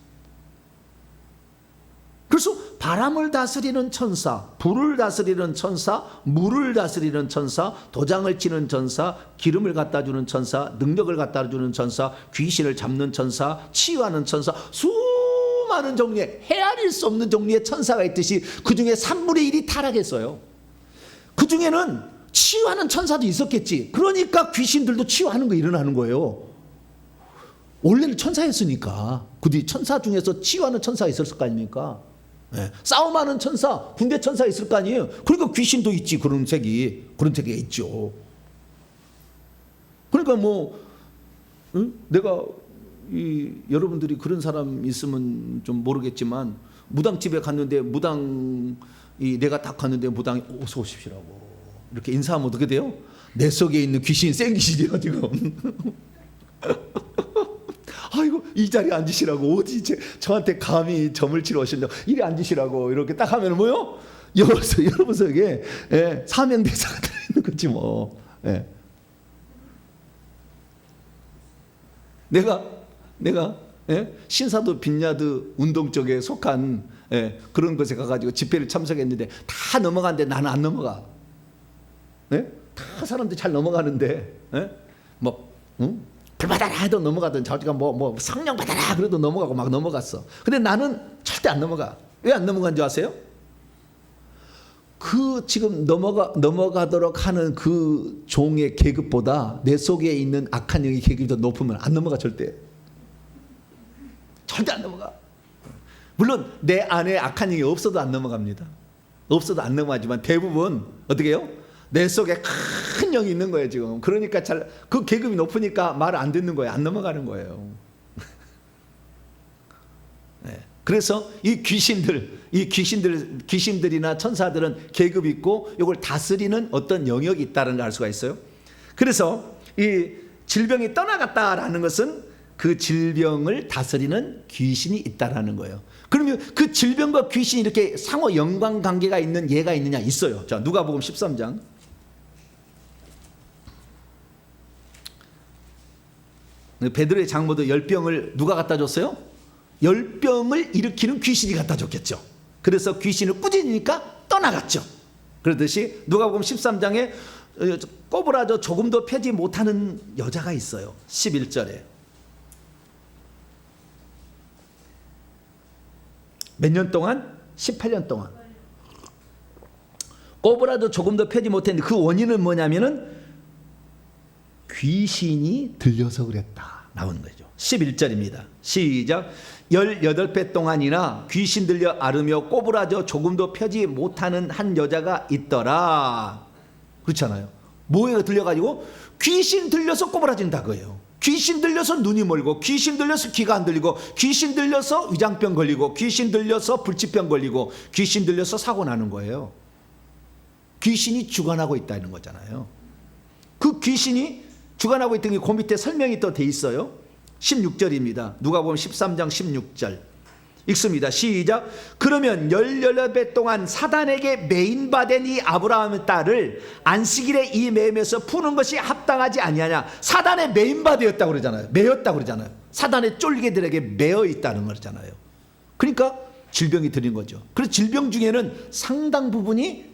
그래서 바람을 다스리는 천사, 불을 다스리는 천사, 물을 다스리는 천사, 도장을 치는 천사, 기름을 갖다 주는 천사, 능력을 갖다 주는 천사, 귀신을 잡는 천사, 치유하는 천사, 수많은 종류의 헤아릴 수 없는 종류의 천사가 있듯이 그 중에 3분의 1이 타락했어요. 그 중에는 치유하는 천사도 있었겠지. 그러니까 귀신들도 치유하는 거 일어나는 거예요. 원래는 천사였으니까. 그 뒤 천사 중에서 치유하는 천사가 있었을 거 아닙니까? 네. 싸움하는 천사, 군대 천사 있을 거 아니에요. 그러니까 귀신도 있지. 그런 색이 있죠. 그러니까 뭐 내가 여러분들이 그런 사람 있으면 좀 모르겠지만 무당집에 갔는데 내가 딱 갔는데 무당이 어서 오십시오라고 이렇게 인사하면 어떻게 돼요? 내 속에 있는 귀신 센 귀신이야 지금. 아이고 이 자리에 앉으시라고 어디 저한테 감히 점을 치러 오셨냐 이리 앉으시라고 이렇게 딱 하면 뭐요? 여러분 속에 사명대사가 들어있는 거지 뭐. 예. 내가 신사도 빈야드 운동 쪽에 속한 그런 곳에 가가지고 집회를 참석했는데 다 넘어가는데 나는 안 넘어가. 다 사람들이 잘 넘어가는데 불 받아라 해도 넘어가든 자기가 뭐 성령 받아라 그래도 넘어가고 막 넘어갔어. 근데 나는 절대 안 넘어가. 왜 안 넘어간 줄 아세요? 그 지금 넘어가도록 하는 그 종의 계급보다 내 속에 있는 악한 영의 계급이 더 높으면 안 넘어가. 절대 안 넘어가. 물론 내 안에 악한 영이 없어도 안 넘어갑니다. 없어도 안 넘어가지만 대부분 어떻게 해요? 내 속에 큰 영이 있는 거예요 지금. 그러니까 그 계급이 높으니까 말을 안 듣는 거예요. 안 넘어가는 거예요. 네. 그래서 이 귀신들이나 천사들은 계급이 있고 이걸 다스리는 어떤 영역이 있다는 걸 알 수가 있어요. 그래서 이 질병이 떠나갔다라는 것은 그 질병을 다스리는 귀신이 있다라는 거예요. 그러면 그 질병과 귀신이 이렇게 상호 연관 관계가 있는 예가 있느냐? 있어요. 자, 누가복음 13장. 베드로의 장모도 열병을 누가 갖다 줬어요? 열병을 일으키는 귀신이 갖다 줬겠죠. 그래서 귀신을 꾸짖으니까 떠나갔죠. 그러듯이 누가복음 13장에 꼬부라져 조금도 펴지 못하는 여자가 있어요. 11절에. 몇 년 동안? 18년 동안. 꼬부라져 조금도 펴지 못했는데 그 원인은 뭐냐면은 귀신이 들려서 그랬다 나오는 거죠. 11절입니다. 시작. 18배 동안이나 귀신 들려 앓으며 꼬부라져 조금도 펴지 못하는 한 여자가 있더라. 그렇잖아요. 뭐가 들려가지고 귀신 들려서 꼬부라진다 그거예요. 귀신 들려서 눈이 멀고, 귀신 들려서 귀가 안 들리고, 귀신 들려서 위장병 걸리고, 귀신 들려서 불치병 걸리고, 귀신 들려서 사고 나는 거예요. 귀신이 주관하고 있다는 거잖아요. 그 귀신이 주관하고 있던 게 그 밑에 설명이 또 돼 있어요. 16절입니다. 누가복음 13장 16절 읽습니다. 시작. 그러면 18배 동안 사단에게 매인받은 이 아브라함의 딸을 안식일에 이 매임에서 푸는 것이 합당하지 아니하냐. 사단에 매인받았다고 그러잖아요. 매였다고 그러잖아요. 사단의 쫄개들에게 매여 있다는 거잖아요. 그러니까 질병이 들린 거죠. 그래서 질병 중에는 상당 부분이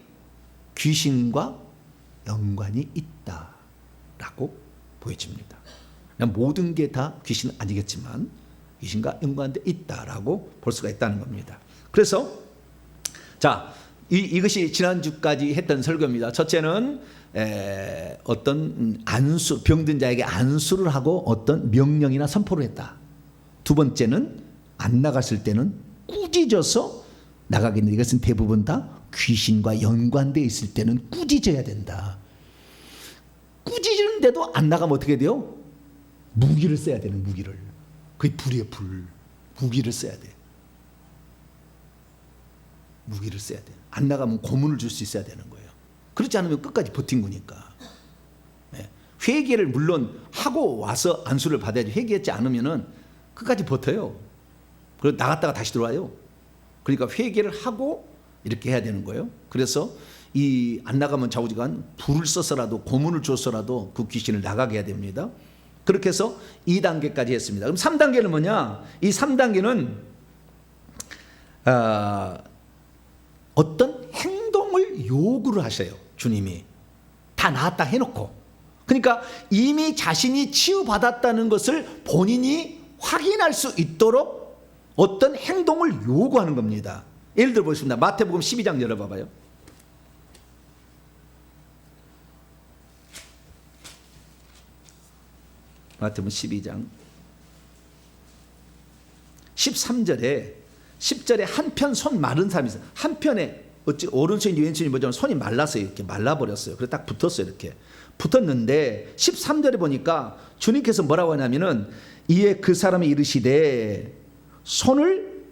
귀신과 연관이 있다라고 보여집니다. 모든 게 다 귀신은 아니겠지만 귀신과 연관돼 있다라고 볼 수가 있다는 겁니다. 그래서 자, 이것이 지난주까지 했던 설교입니다. 첫째는 어떤 병든 자에게 안수를 하고 어떤 명령이나 선포를 했다. 두 번째는 안 나갔을 때는 꾸짖어서 나가겠는데 이것은 대부분 다 귀신과 연관돼 있을 때는 꾸짖어야 된다. 꾸짖는데도 안 나가면 어떻게 돼요? 무기를 써야 되는 무기를. 그게 불이에요, 불. 무기를 써야 돼. 무기를 써야 돼. 안 나가면 고문을 줄 수 있어야 되는 거예요. 그렇지 않으면 끝까지 버틴 거니까. 네. 회개를 물론 하고 와서 안수를 받아야지. 회개했지 않으면은 끝까지 버텨요. 그리고 나갔다가 다시 들어와요. 그러니까 회개를 하고 이렇게 해야 되는 거예요. 그래서 이 안 나가면 좌우지간 불을 써서라도 고문을 줬어라도 그 귀신을 나가게 해야 됩니다. 그렇게 해서 2단계까지 했습니다. 그럼 3단계는 뭐냐? 이 3단계는 어떤 행동을 요구를 하셔요. 주님이 다 나았다 해놓고. 그러니까 이미 자신이 치유받았다는 것을 본인이 확인할 수 있도록 어떤 행동을 요구하는 겁니다. 예를 들어 보겠습니다. 마태복음 12장 열어봐봐요. 마태복음 12장 13절에 10절에 한편 손 마른 사람이 있어요. 한편에 어찌 오른손인지 왼손인지 모르지만 손이 말랐어요. 이렇게 말라버렸어요. 그래서 딱 붙었어요. 이렇게 붙었는데 13절에 보니까 주님께서 뭐라고 하냐면은 이에 그 사람이 이르시되 손을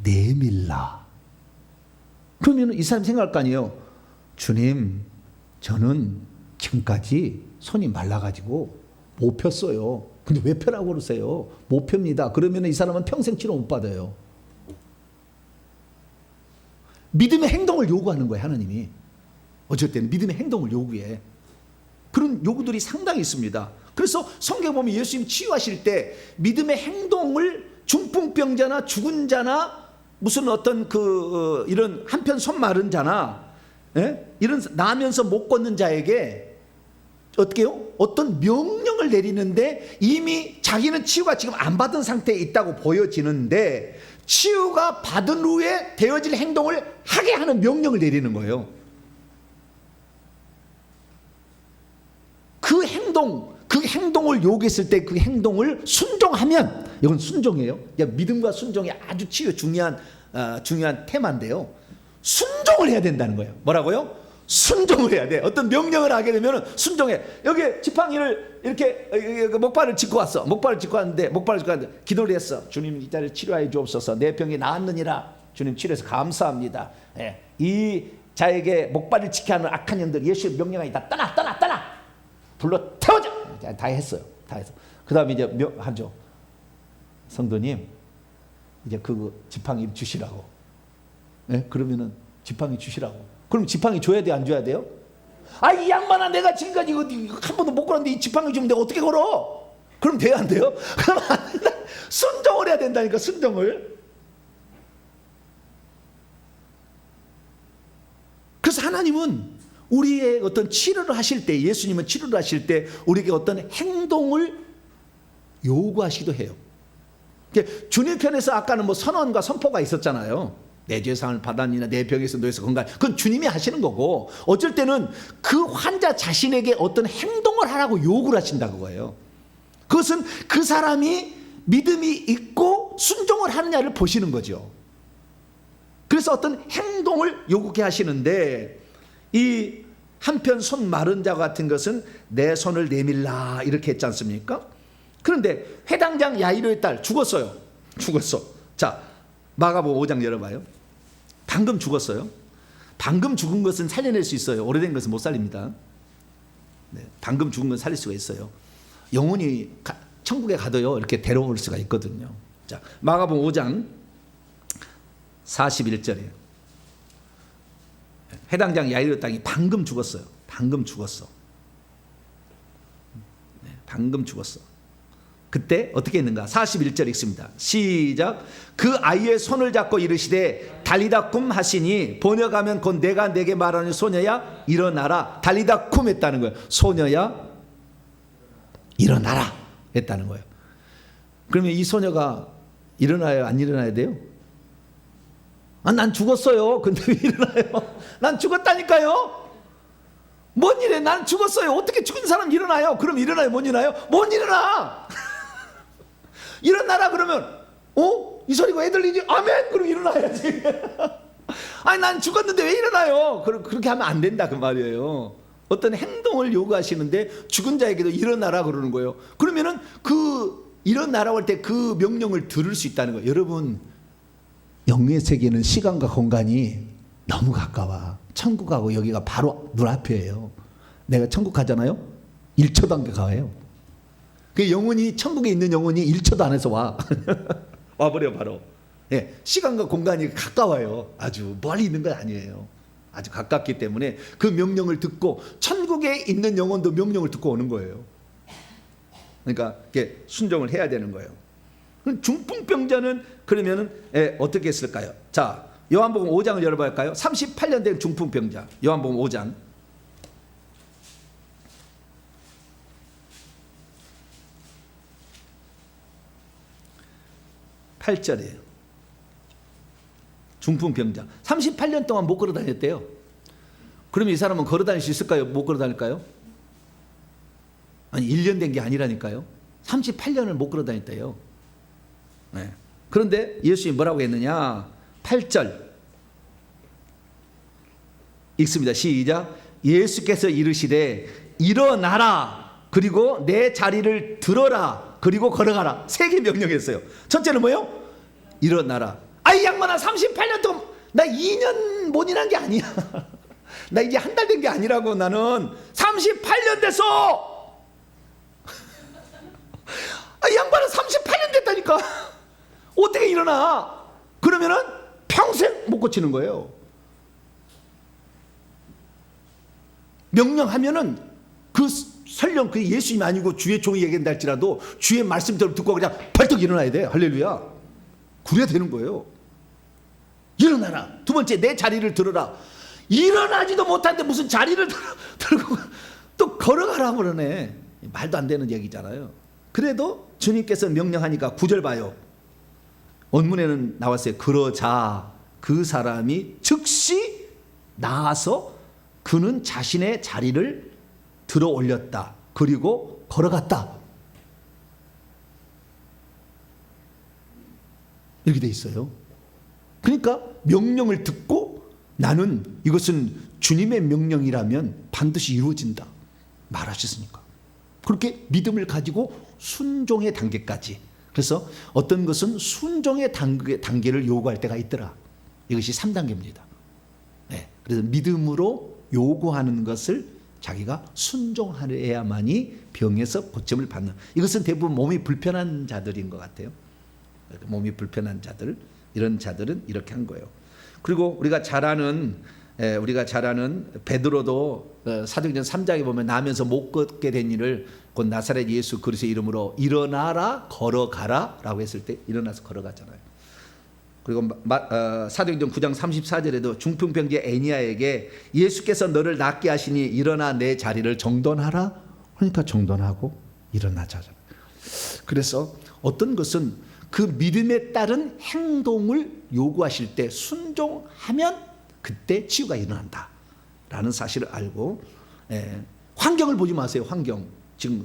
내밀라. 그러면 이 사람이 생각할 거 아니에요. 주님, 저는 지금까지 손이 말라가지고 못 폈어요. 근데 왜 펴라고 그러세요? 못 펴입니다. 그러면 이 사람은 평생 치료 못 받아요. 믿음의 행동을 요구하는 거예요. 하나님이 어쩔 때는 믿음의 행동을 요구해. 그런 요구들이 상당히 있습니다. 그래서 성경 보면 예수님 치유하실 때 믿음의 행동을 중풍병자나 죽은 자나 무슨 어떤 이런 한편 손 마른 자나 이런 나면서 못 걷는 자에게 어떻게 해요? 어떤 명령을 내리는데 이미 자기는 치유가 지금 안 받은 상태에 있다고 보여지는데 치유가 받은 후에 되어질 행동을 하게 하는 명령을 내리는 거예요. 그 행동을 요구했을 때 그 행동을 순종하면 이건 순종이에요. 믿음과 순종이 아주 치유 중요한 테마인데요. 순종을 해야 된다는 거예요. 뭐라고요? 순종을 해야 돼. 어떤 명령을 하게 되면 순종해. 여기 지팡이를 이렇게 목발을 짚고 왔어. 목발을 짚고 왔는데 기도를 했어. 주님 이 자를 치료하여 주옵소서. 내 병이 나았느니라. 주님 치료해서 감사합니다. 이 자에게 목발을 지켜 하는 악한 영들 예수의 명령하니 다 떠나 불러 태워져. 다 했어요. 다 했어. 그 다음에 이제 하죠. 성도님 이제 그 지팡이 주시라고. 그러면은 지팡이 주시라고. 그럼 지팡이 줘야 돼, 안 줘야 돼요? 이 양반아, 내가 지금까지 이거 한 번도 못 걸었는데 이 지팡이 주면 내가 어떻게 걸어? 그럼 돼요, 안 돼요? 그럼 안 된다. 순종을 해야 된다니까, 순종을. 그래서 하나님은 우리의 어떤 치료를 하실 때, 예수님은 치료를 하실 때 우리에게 어떤 행동을 요구하시기도 해요. 주님 편에서 아까는 뭐 선언과 선포가 있었잖아요. 내 죄상을 받았느냐, 내 병에서 너에서 건강. 그건 주님이 하시는 거고, 어쩔 때는 그 환자 자신에게 어떤 행동을 하라고 요구를 하신다 그거예요. 그것은 그 사람이 믿음이 있고 순종을 하느냐를 보시는 거죠. 그래서 어떤 행동을 요구케 하시는데, 이 한편 손 마른 자 같은 것은 내 손을 내밀라 이렇게 했지 않습니까? 그런데 회당장 야이로의 딸 죽었어요. 자, 마가복음 5장 열어봐요. 방금 죽었어요. 방금 죽은 것은 살려낼 수 있어요. 오래된 것은 못 살립니다. 방금 죽은 건 살릴 수가 있어요. 영혼이 천국에 가도요 이렇게 데려올 수가 있거든요. 자, 마가복음 5장 41절에 회당장 야이로 땅이 방금 죽었어요. 방금 죽었어. 그때 어떻게 했는가? 41절 읽습니다. 시작. 그 아이의 손을 잡고 이르시되 달리다 쿰 하시니 번역하면 곧 내가 내게 말하는 소녀야 일어나라. 달리다 쿰 했다는 거예요. 소녀야 일어나라 했다는 거예요. 그러면 이 소녀가 일어나요, 안 일어나야 돼요? 난 죽었어요. 근데 왜 일어나요? 난 죽었다니까요. 뭔 일에 난 죽었어요. 어떻게 죽은 사람 일어나요? 그럼 일어나요, 못 일어나요? 못 일어나. 일어나라 그러면 이 소리가 왜 들리지? 아멘. 그럼 일어나야지. 난 죽었는데 왜 일어나요? 그렇게 하면 안 된다 그 말이에요. 어떤 행동을 요구하시는데 죽은 자에게도 일어나라 그러는 거예요. 그러면은 그 일어나라고 할 때 그 명령을 들을 수 있다는 거예요. 여러분, 영의 세계는 시간과 공간이 너무 가까워. 천국하고 여기가 바로 눈앞이에요. 내가 천국 가잖아요. 1초도 안 가까워요. 그 영혼이, 천국에 있는 영혼이 1초도 안에서 와버려 바로. 시간과 공간이 가까워요. 아주 멀리 있는 건 아니에요. 아주 가깝기 때문에 그 명령을 듣고 천국에 있는 영혼도 명령을 듣고 오는 거예요. 그러니까 이렇게 순종을 해야 되는 거예요. 중풍병자는 그러면은 어떻게 했을까요? 자, 요한복음 5장을 열어볼까요? 38년 된 중풍병자 요한복음 5장 8절이에요. 중풍병자 38년 동안 못 걸어 다녔대요. 그러면 이 사람은 걸어 다닐 수 있을까요? 못 걸어 다닐까요? 아니 1년 된 게 아니라니까요. 38년을 못 걸어 다녔대요. 네. 그런데 예수님이 뭐라고 했느냐? 8절 읽습니다. 시작. 예수께서 이르시되 일어나라 그리고 내 자리를 들어라 그리고 걸어가라. 세 개 명령했어요. 첫째는 뭐예요? 일어나라. 이 양반아 38년 동안 나 2년 못 일한 게 아니야. 나 이제 한 달 된 게 아니라고. 나는 38년 됐어. 이 양반은 38년 됐다니까. 어떻게 일어나? 그러면은 평생 못 고치는 거예요. 명령하면은 설령 그 예수님이 아니고 주의 종이 얘기한다 할지라도 주의 말씀대로 듣고 그냥 벌떡 일어나야 돼. 할렐루야. 그래야 되는 거예요. 일어나라. 두 번째, 내 자리를 들어라. 일어나지도 못하는데 무슨 자리를 들고 또 걸어가라고 그러네. 말도 안 되는 얘기잖아요. 그래도 주님께서 명령하니까 9절 봐요. 원문에는 나왔어요. 그러자 그 사람이 즉시 나아서 그는 자신의 자리를 들어 올렸다. 그리고 걸어갔다. 이렇게 돼 있어요. 그러니까 명령을 듣고 나는 이것은 주님의 명령이라면 반드시 이루어진다 말하셨으니까. 그렇게 믿음을 가지고 순종의 단계까지. 그래서 어떤 것은 순종의 단계를 요구할 때가 있더라. 이것이 3단계입니다. 네. 그래서 믿음으로 요구하는 것을 자기가 순종하여야만이 병에서 고침을 받는. 이것은 대부분 몸이 불편한 자들인 것 같아요. 몸이 불편한 자들, 이런 자들은 이렇게 한 거예요. 그리고 우리가 잘 아는 베드로도 사도행전 3장에 보면 나면서 못 걷게 된 일을 곧 나사렛 예수 그리스도의 이름으로 일어나라 걸어가라 라고 했을 때 일어나서 걸어갔잖아요. 그리고 사도행전 9장 34절에도 중풍병자 애니야에게 예수께서 너를 낫게 하시니 일어나 내 자리를 정돈하라. 그러니까 정돈하고 일어나자잖아요. 그래서 어떤 것은 그 믿음에 따른 행동을 요구하실 때 순종하면 그때 치유가 일어난다 라는 사실을 알고, 환경을 보지 마세요. 환경.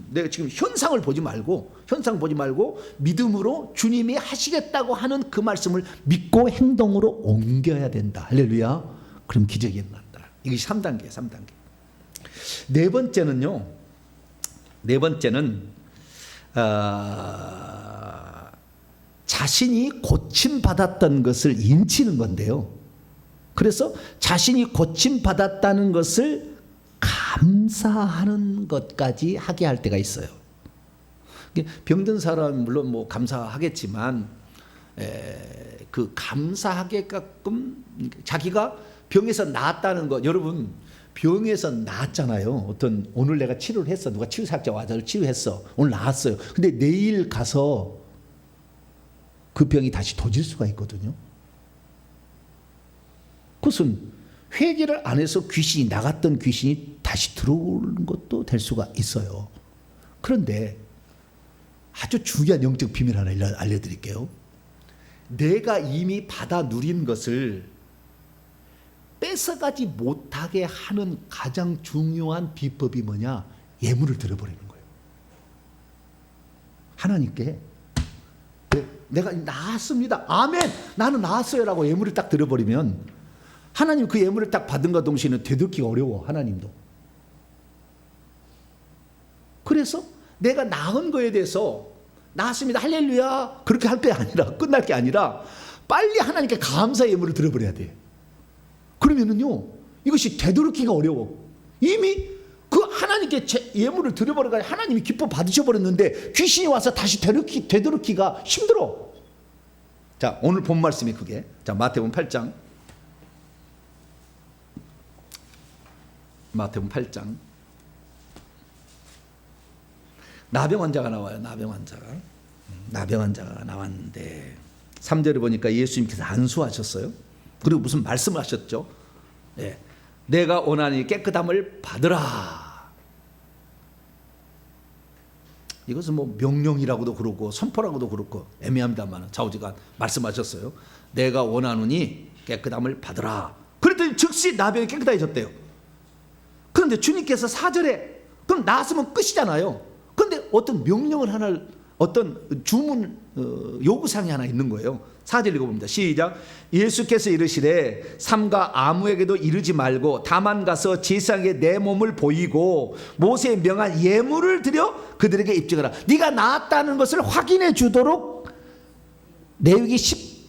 내가 지금 현상을 보지 말고 믿음으로 주님이 하시겠다고 하는 그 말씀을 믿고 행동으로 옮겨야 된다. 할렐루야. 그럼 기적이 일어난다. 이것이 3단계예요. 3단계. 네 번째는 자신이 고침받았던 것을 인치는 건데요. 그래서 자신이 고침받았다는 것을 감사하는 것까지 하게 할 때가 있어요. 병든 사람은 물론 뭐 감사하겠지만 그 감사하게끔 자기가 병에서 나았다는 것. 여러분 병에서 나았잖아요. 어떤 오늘 내가 치료를 했어. 누가 치유사학자 와서 치유했어. 오늘 나았어요. 근데 내일 가서 그 병이 다시 도질 수가 있거든요. 그것은 회개를 안 해서 귀신이 나갔던 귀신이 다시 들어오는 것도 될 수가 있어요. 그런데 아주 중요한 영적 비밀 하나 알려드릴게요. 내가 이미 받아 누린 것을 뺏어가지 못하게 하는 가장 중요한 비법이 뭐냐? 예물을 드려버리는 거예요. 하나님께 내가 나았습니다. 아멘. 나는 나았어요 라고 예물을 딱 드려버리면 하나님 그 예물을 딱 받은과 동시에는 되돌기가 어려워. 하나님도. 그래서 내가 나은 거에 대해서 나았습니다. 할렐루야. 그렇게 할 게 아니라 끝날 게 아니라 빨리 하나님께 감사 예물을 드려버려야 돼. 그러면은요 이것이 되돌기가 어려워. 이미 그 하나님께 예물을 드려버려가 하나님이 기뻐 받으셔버렸는데 귀신이 와서 다시 되돌기가 힘들어. 자, 오늘 본 말씀이 그게. 자, 마태복음 8장. 마태복음 8장. 나병 환자가 나와요. 나병 환자가 나왔는데 3절에 보니까 예수님께서 안수하셨어요. 그리고 무슨 말씀을 하셨죠? 예. 내가 원하니 깨끗함을 받으라. 이것은 뭐 명령이라고도 그러고 선포라고도 그렇고 애매합니다만 좌우지간 말씀하셨어요. 내가 원하노니 깨끗함을 받으라. 그랬더니 즉시 나병이 깨끗해졌대요. 그런데 주님께서 4절에 그럼 나았으면 끝이잖아요. 그런데 어떤 명령을 하나, 어떤 주문 요구사항이 하나 있는 거예요. 4절 읽어봅니다. 시작. 예수께서 이르시되 삼가 아무에게도 이르지 말고 다만 가서 제사장에게 내 몸을 보이고 모세의 명한 예물을 드려 그들에게 입증하라. 네가 나았다는 것을 확인해 주도록 레위기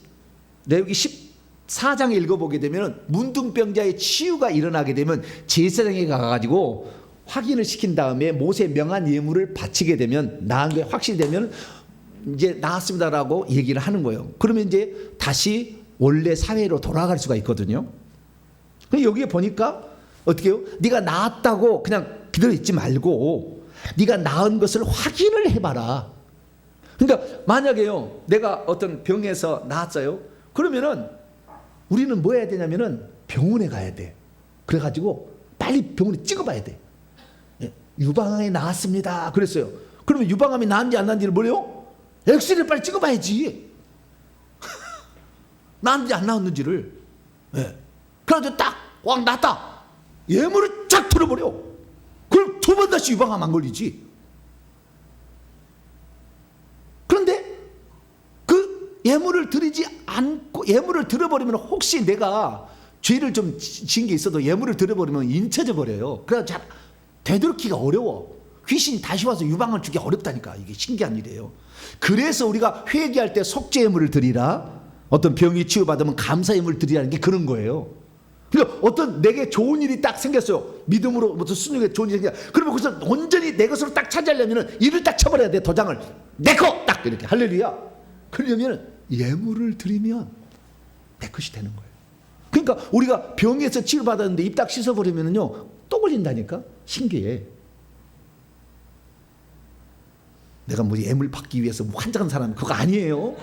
14장에 읽어보게 되면 문둥병자의 치유가 일어나게 되면 제사장에 가가지고 확인을 시킨 다음에 모세의 명한 예물을 바치게 되면 나은 게 확실되면 이제 나았습니다라고 얘기를 하는 거예요. 그러면 이제 다시 원래 사회로 돌아갈 수가 있거든요. 여기에 보니까 어떻게 해요? 네가 나았다고 그냥 그대로 있지 말고 네가 나은 것을 확인을 해봐라. 그러니까 만약에요 내가 어떤 병에서 나았어요. 그러면은 우리는 뭐 해야 되냐면은 병원에 가야 돼. 그래가지고 빨리 병원에 찍어봐야 돼. 유방암이 나았습니다. 그랬어요. 그러면 유방암이 나은지 안 나은지를 뭐래요? 엑스레이를 빨리 찍어봐야지. 나은지 안 나왔는지를. 네. 그래가지고 딱 왕 났다. 예물을 쫙 틀어버려. 그럼 2번 다시 유방암 안 걸리지. 그런데 그 예물을 드리지 않고 예물을 들어버리면 혹시 내가 죄를 좀 지은 게 있어도 예물을 들어버리면 잊혀져 버려요. 그래서 잘 되돌키기가 어려워. 귀신이 다시 와서 유방을 주기 어렵다니까. 이게 신기한 일이에요. 그래서 우리가 회개할 때 속죄 예물을 드리라, 어떤 병이 치유받으면 감사 예물을 드리라는 게 그런 거예요. 그러니까 어떤 내게 좋은 일이 딱 생겼어요. 믿음으로 무슨 순종에 좋은 일이 생겼어요. 그러면 그것을 온전히 내 것으로 딱 차지하려면 이를 딱 쳐버려야 돼. 도장을 내 거 딱 이렇게. 할렐루야. 그러려면 예물을 드리면 내 것이 되는 거예요. 그러니까 우리가 병에서 치유받았는데 입 딱 씻어버리면요 또 걸린다니까. 신기해. 내가 뭐 예물 받기 위해서 뭐 환장한 사람 그거 아니에요.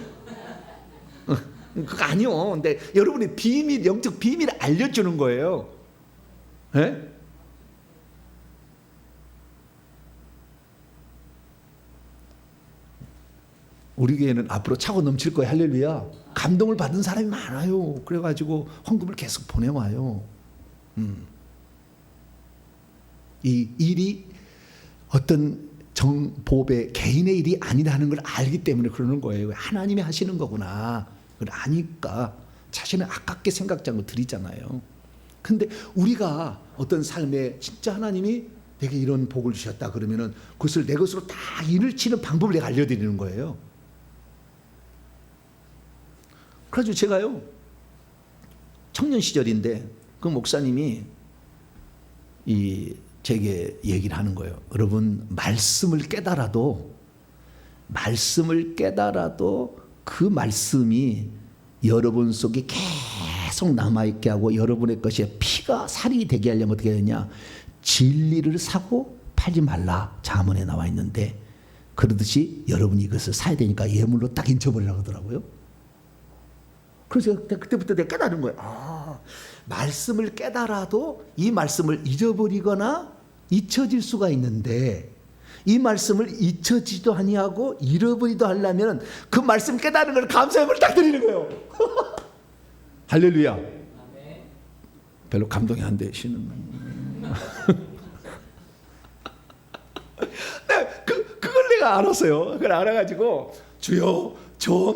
그거 아니요. 근데 여러분의 비밀, 영적 비밀을 알려주는 거예요. 예? 우리 교회는 앞으로 차고 넘칠 거예요. 할렐루야. 감동을 받은 사람이 많아요. 그래가지고 헌금을 계속 보내와요. 이 일이 어떤 정보배 개인의 일이 아니라는 걸 알기 때문에 그러는 거예요. 하나님이 하시는 거구나. 그걸 아니까 자신을 아깝게 생각지 않고 드리잖아요. 근데 우리가 어떤 삶에 진짜 하나님이 내게 이런 복을 주셨다 그러면은 그것을 내 것으로 다 일을 치는 방법을 내가 알려드리는 거예요. 그래가지고 제가요 청년 시절인데 그 목사님이 제게 얘기를 하는 거예요. 여러분 말씀을 깨달아도 그 말씀이 여러분 속에 계속 남아있게 하고 여러분의 것이 피가 살이 되게 하려면 어떻게 해야 되냐. 진리를 사고 팔지 말라 잠언에 나와 있는데 그러듯이 여러분이 이것을 사야 되니까 예물로 딱 인쳐버리라고 하더라고요. 그래서 그때부터 내가 깨달은 거예요. 아, 말씀을 깨달아도 이 말씀을 잊어버리거나 잊혀질 수가 있는데 이 말씀을 잊혀지도 아니하고 잃어버리도 하려면 그 말씀 깨달은 걸 감사함을 딱 드리는 거예요. 할렐루야. 별로 감동이 안 되시는. 그걸 내가 알았어요. 그걸 알아가지고 주여 저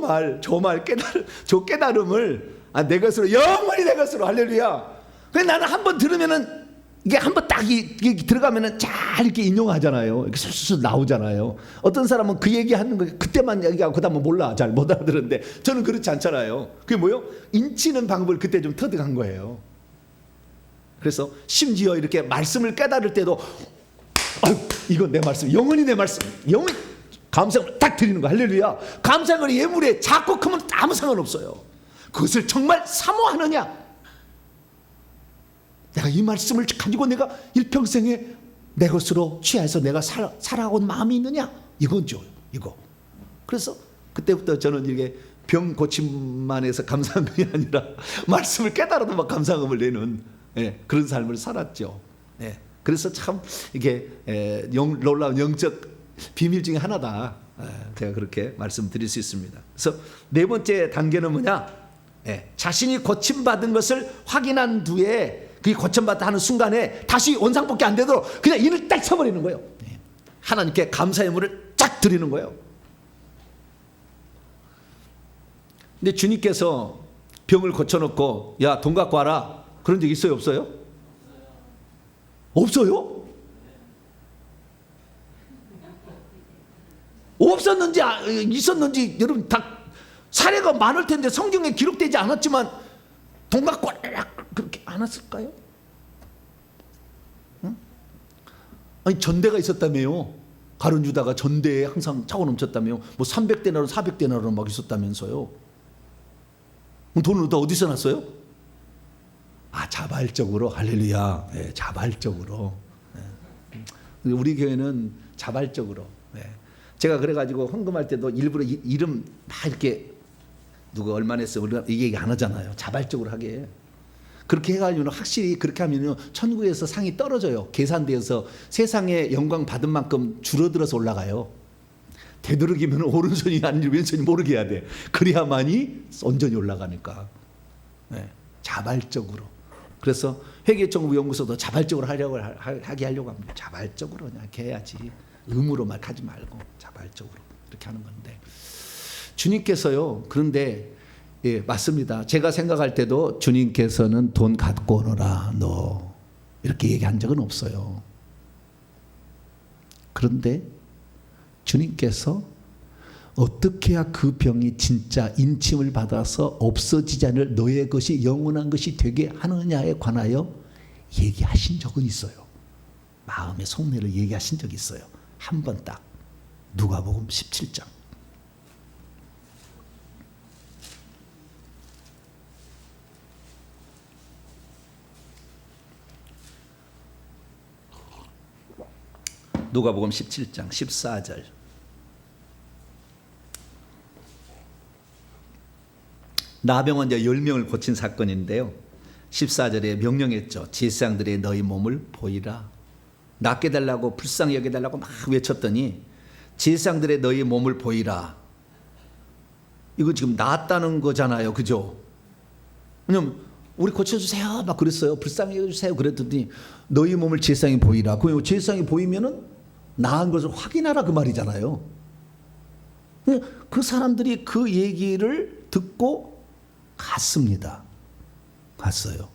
깨달음을 내 것으로 영원히 내 것으로. 할렐루야. 그래서 나는 한번 들으면은 이게 한번 딱 이게 들어가면은 잘 이렇게 인용하잖아요. 이렇게 술술 나오잖아요. 어떤 사람은 그 얘기하는 거 그때만 얘기하고 그다음은 몰라. 잘 못 알아들었는데 저는 그렇지 않잖아요. 그게 뭐요? 인치는 방법을 그때 좀 터득한 거예요. 그래서 심지어 이렇게 말씀을 깨달을 때도 이건 내 말씀, 영원히 내 말씀, 영원히 감사함을 딱 드리는 거. 할렐루야. 감사함을 예물에 작고 크면 아무 상관없어요. 그것을 정말 사모하느냐. 내가 이 말씀을 가지고 내가 일평생에 내 것으로 취해서 내가 살아온 마음이 있느냐. 이거죠. 이거. 그래서 그때부터 저는 이게 병 고침만 해서 감사함이 아니라 말씀을 깨달아도 막 감사함을 내는 그런 삶을 살았죠. 그래서 참 이게 놀라운 영적 비밀 중에 하나다. 제가 그렇게 말씀드릴 수 있습니다. 그래서 네 번째 단계는 뭐냐? 자신이 고침받은 것을 확인한 뒤에 그 고침받다 하는 순간에 다시 원상복귀 안 되도록 그냥 이를 딱 쳐버리는 거예요. 하나님께 감사의 물을 쫙 드리는 거예요. 근데 주님께서 병을 고쳐놓고 야, 돈 갖고 와라 그런 적 있어요, 없어요? 없어요? 없었는지 있었는지 여러분 다 사례가 많을 텐데 성경에 기록되지 않았지만 돈 갖고 와라 그렇게 안 했을까요? 응? 아니 전대가 있었다며요. 가룟 유다가 전대에 항상 차고 넘쳤다며. 뭐 300데나로 400데나로 막 있었다면서요. 그럼 돈은 다 어디서 났어요? 자발적으로. 할렐루야. 자발적으로. 우리 교회는 자발적으로. 제가 그래가지고 헌금할 때도 일부러 이름 막 이렇게 누가 얼마 냈어요 우리가 이 얘기 안 하잖아요. 자발적으로 하게. 그렇게 해가지고 확실히 그렇게 하면 천국에서 상이 떨어져요. 계산되어서 세상에 영광 받은 만큼 줄어들어서 올라가요. 되도록이면 오른손이 아닌지 왼손이 모르게 해야 돼. 그래야만이 온전히 올라가니까. 자발적으로. 그래서 회개정보연구소도 자발적으로 하게 하려고 합니다. 자발적으로 그냥 이렇게 해야지. 의무로만 하지 말고 자발적으로 이렇게 하는 건데 주님께서요. 그런데 맞습니다. 제가 생각할 때도 주님께서는 돈 갖고 오너라 너 이렇게 얘기한 적은 없어요. 그런데 주님께서 어떻게 해야 그 병이 진짜 인침을 받아서 없어지지 않을 너의 것이 영원한 것이 되게 하느냐에 관하여 얘기하신 적은 있어요. 마음의 속내를 얘기하신 적이 있어요. 한 번 딱. 누가복음 17장. 누가복음 17장 14절. 나병 환자 10명을 고친 사건인데요. 14절에 명령했죠. 제사장들의 너희 몸을 보이라. 낫게 달라고 불쌍히 여겨달라고 막 외쳤더니 제사장들의 너희 몸을 보이라. 이거 지금 낫다는 거잖아요. 그죠? 왜냐면 우리 고쳐주세요 막 그랬어요. 불쌍히 여겨주세요 그랬더니 너희 몸을 제사장이 보이라. 그 제사장이 보이면은 나은 것을 확인하라 그 말이잖아요. 그 사람들이 그 얘기를 듣고 갔습니다. 갔어요.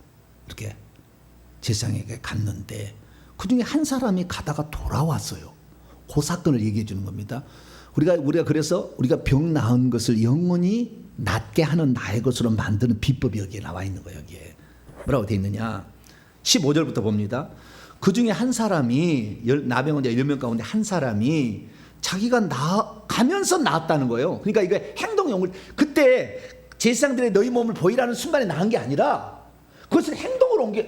이렇게 제사장에게 갔는데 그 중에 한 사람이 가다가 돌아왔어요. 그 사건을 얘기해 주는 겁니다. 우리가 그래서 우리가 병 나은 것을 영원히 낫게 하는 나의 것으로 만드는 비법이 여기에 나와 있는 거예요. 여기에 뭐라고 되어 있느냐? 15절부터 봅니다. 그 중에 한 사람이 나병 환자 10명 가운데 한 사람이 자기가 가면서 나았다는 거예요. 그러니까 이게 행동용을 그때 제사장들의 너희 몸을 보이라는 순간에 나은 게 아니라 그것을 행동으로 옮겨.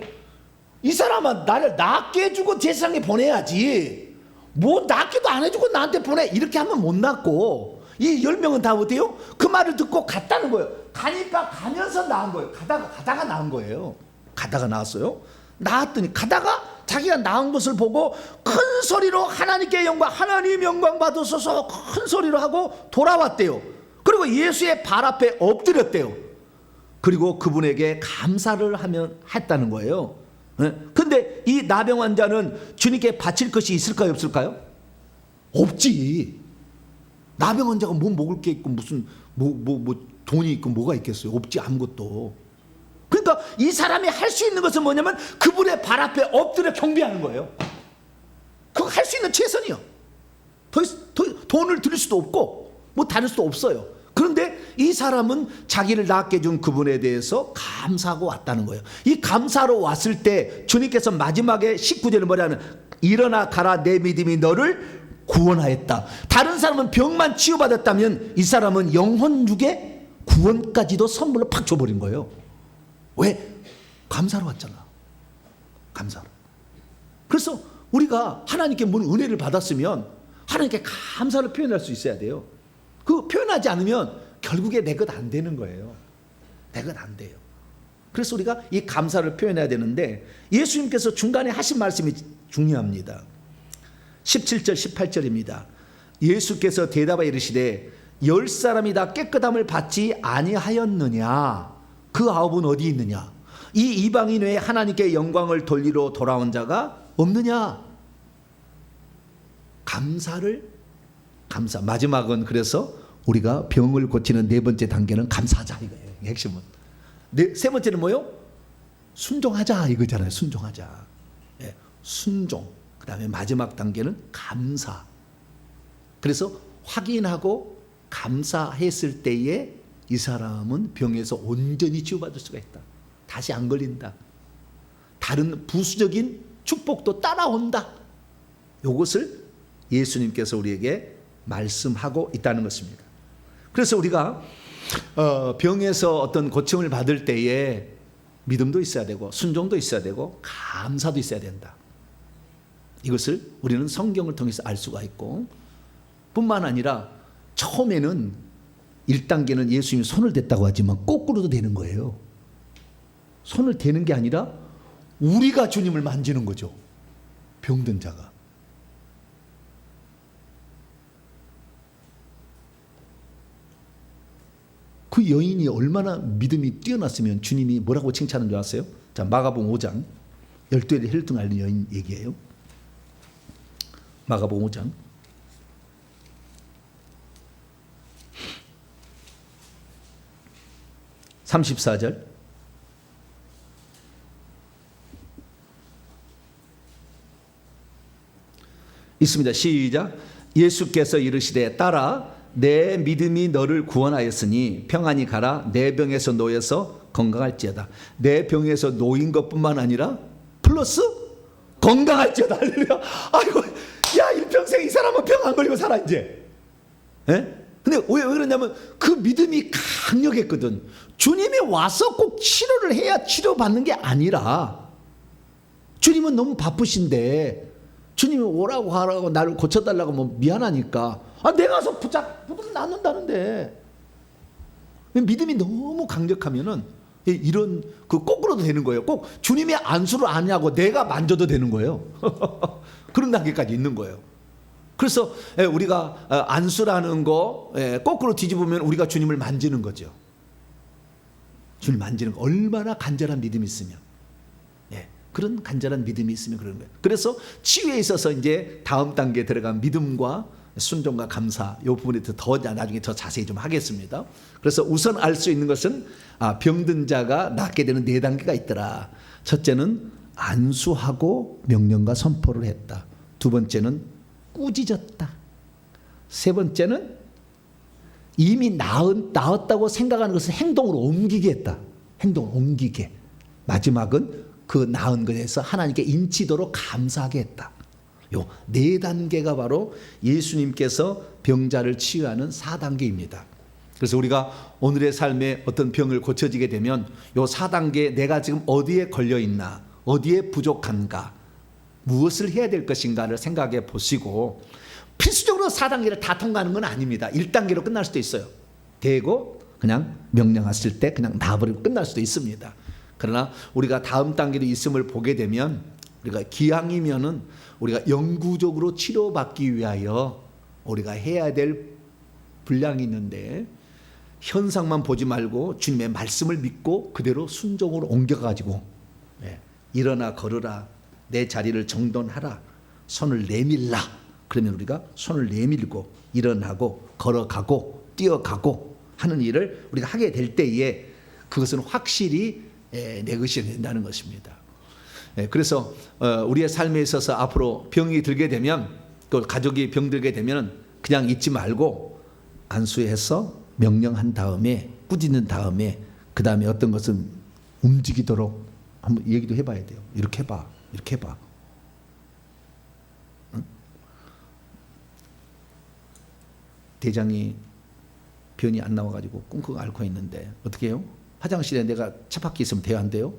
이 사람은 나를 낫게 해주고 제사장에 보내야지. 뭐 낫게도 안 해주고 나한테 보내. 이렇게 하면 못 낫고. 이 10명은 다 어때요? 그 말을 듣고 갔다는 거예요. 가니까 가면서 나은 거예요. 가다가 나은 거예요. 가다가 나왔어요. 나았더니 가다가 자기가 나은 것을 보고 큰 소리로 하나님께 영광, 하나님 영광 받으소서 큰 소리로 하고 돌아왔대요. 그리고 예수의 발 앞에 엎드렸대요. 그리고 그분에게 감사를 했다는 거예요. 근데 이 나병 환자는 주님께 바칠 것이 있을까요, 없을까요? 없지. 나병 환자가 뭐 먹을 게 있고 무슨 뭐 돈이 있고 뭐가 있겠어요? 없지. 아무것도. 그러니까 이 사람이 할 수 있는 것은 뭐냐면 그분의 발 앞에 엎드려 경배하는 거예요. 그거 할 수 있는 최선이요. 더 돈을 드릴 수도 없고 뭐 다를 수도 없어요. 그런데 이 사람은 자기를 낫게 해준 그분에 대해서 감사하고 왔다는 거예요. 이 감사로 왔을 때 주님께서 마지막에 19절에 뭐라는 일어나 가라 내 믿음이 너를 구원하였다. 다른 사람은 병만 치유받았다면 이 사람은 영혼육의 구원까지도 선물로 팍 줘버린 거예요. 왜? 감사로 왔잖아. 감사로. 그래서 우리가 하나님께 무슨 은혜를 받았으면 하나님께 감사를 표현할 수 있어야 돼요. 그 표현하지 않으면 결국에 내 것 안 되는 거예요. 내 것 안 돼요. 그래서 우리가 이 감사를 표현해야 되는데 예수님께서 중간에 하신 말씀이 중요합니다. 17절 18절입니다. 예수께서 대답하여 이르시되 10사람이 다 깨끗함을 받지 아니하였느냐? 그 9은 어디 있느냐? 이 이방인 외에 하나님께 영광을 돌리러 돌아온 자가 없느냐? 감사. 마지막은 그래서 우리가 병을 고치는 네 번째 단계는 감사하자 이거예요. 핵심은. 세 번째는 뭐요? 순종하자 이거잖아요. 순종하자. 예, 순종. 그 다음에 마지막 단계는 감사. 그래서 확인하고 감사했을 때에 이 사람은 병에서 온전히 치유받을 수가 있다. 다시 안 걸린다. 다른 부수적인 축복도 따라온다. 이것을 예수님께서 우리에게 말씀하고 있다는 것입니다. 그래서 우리가 병에서 어떤 고침을 받을 때에 믿음도 있어야 되고 순종도 있어야 되고 감사도 있어야 된다. 이것을 우리는 성경을 통해서 알 수가 있고, 뿐만 아니라 처음에는 1단계는 예수님이 손을 댔다고 하지만 거꾸로도 되는 거예요. 손을 대는 게 아니라 우리가 주님을 만지는 거죠. 병든 자가. 그 여인이 얼마나 믿음이 뛰어났으면 주님이 뭐라고 칭찬한 줄 아세요? 자, 마가복음 5장 12에 혈통 앓는 여인 얘기예요. 마가복음 5장 34절 있습니다. 시작. 예수께서 이르시되 딸아 내 믿음이 너를 구원하였으니 평안히 가라. 내 병에서 놓여서 건강할지어다. 내 병에서 놓인 것뿐만 아니라 플러스 건강할지어다. 할렐루야. 아이고, 야, 일평생 이 사람은 병 안 걸리고 살아 이제. 예? 근데 왜 그러냐면 그 믿음이 강력했거든. 주님이 와서 꼭 치료를 해야 치료받는 게 아니라, 주님은 너무 바쁘신데 주님이 오라고 하라고 나를 고쳐달라고 뭐 미안하니까 내가 가서 붙들어 낫는다는데, 믿음이 너무 강력하면은 이런 그 거꾸로도 되는 거예요. 꼭 주님이 안수를 안 하고 내가 만져도 되는 거예요. 그런 단계까지 있는 거예요. 그래서 우리가 안수라는 거 거꾸로 뒤집으면 우리가 주님을 만지는 거죠. 주님 만지는 거. 얼마나 간절한 믿음이 있으면, 그런 간절한 믿음이 있으면 그러는 거예요. 그래서 치유에 있어서 이제 다음 단계에 들어간 믿음과 순종과 감사, 이 부분에 더 나중에 더 자세히 좀 하겠습니다. 그래서 우선 알 수 있는 것은 병든 자가 낫게 되는 4단계가 있더라. 첫째는 안수하고 명령과 선포를 했다. 두 번째는 꾸짖었다. 세 번째는 이미 나았다고 생각하는 것을 행동으로 옮기게 했다. 행동을 옮기게. 마지막은 그 나은 것에서 하나님께 인치도록 감사하게 했다. 요 4단계가 바로 예수님께서 병자를 치유하는 4단계입니다. 그래서 우리가 오늘의 삶에 어떤 병을 고쳐지게 되면 요 4단계 내가 지금 어디에 걸려 있나, 어디에 부족한가, 무엇을 해야 될 것인가를 생각해 보시고, 필수적으로 4단계를 다 통과하는 건 아닙니다. 1단계로 끝날 수도 있어요. 되고 그냥 명령하실 때 그냥 나버리고 끝날 수도 있습니다. 그러나 우리가 다음 단계도 있음을 보게 되면, 우리가 기왕이면은 우리가 영구적으로 치료받기 위하여 우리가 해야 될 분량이 있는데, 현상만 보지 말고 주님의 말씀을 믿고 그대로 순종으로 옮겨가지고 일어나 걸으라, 내 자리를 정돈하라, 손을 내밀라. 그러면 우리가 손을 내밀고 일어나고 걸어가고 뛰어가고 하는 일을 우리가 하게 될 때에 그것은 확실히 내 것이 된다는 것입니다. 그래서 우리의 삶에 있어서 앞으로 병이 들게 되면, 또 가족이 병들게 되면 그냥 잊지 말고 안수해서 명령한 다음에, 꾸짖는 다음에, 그 다음에 어떤 것은 움직이도록 한번 얘기도 해봐야 돼요. 이렇게 해봐, 이렇게 해봐. 응? 대장이 변이 안 나와가지고 끙끙 앓고 있는데 어떻게 해요? 화장실에 내가 차박기 있으면 돼요, 안 돼요?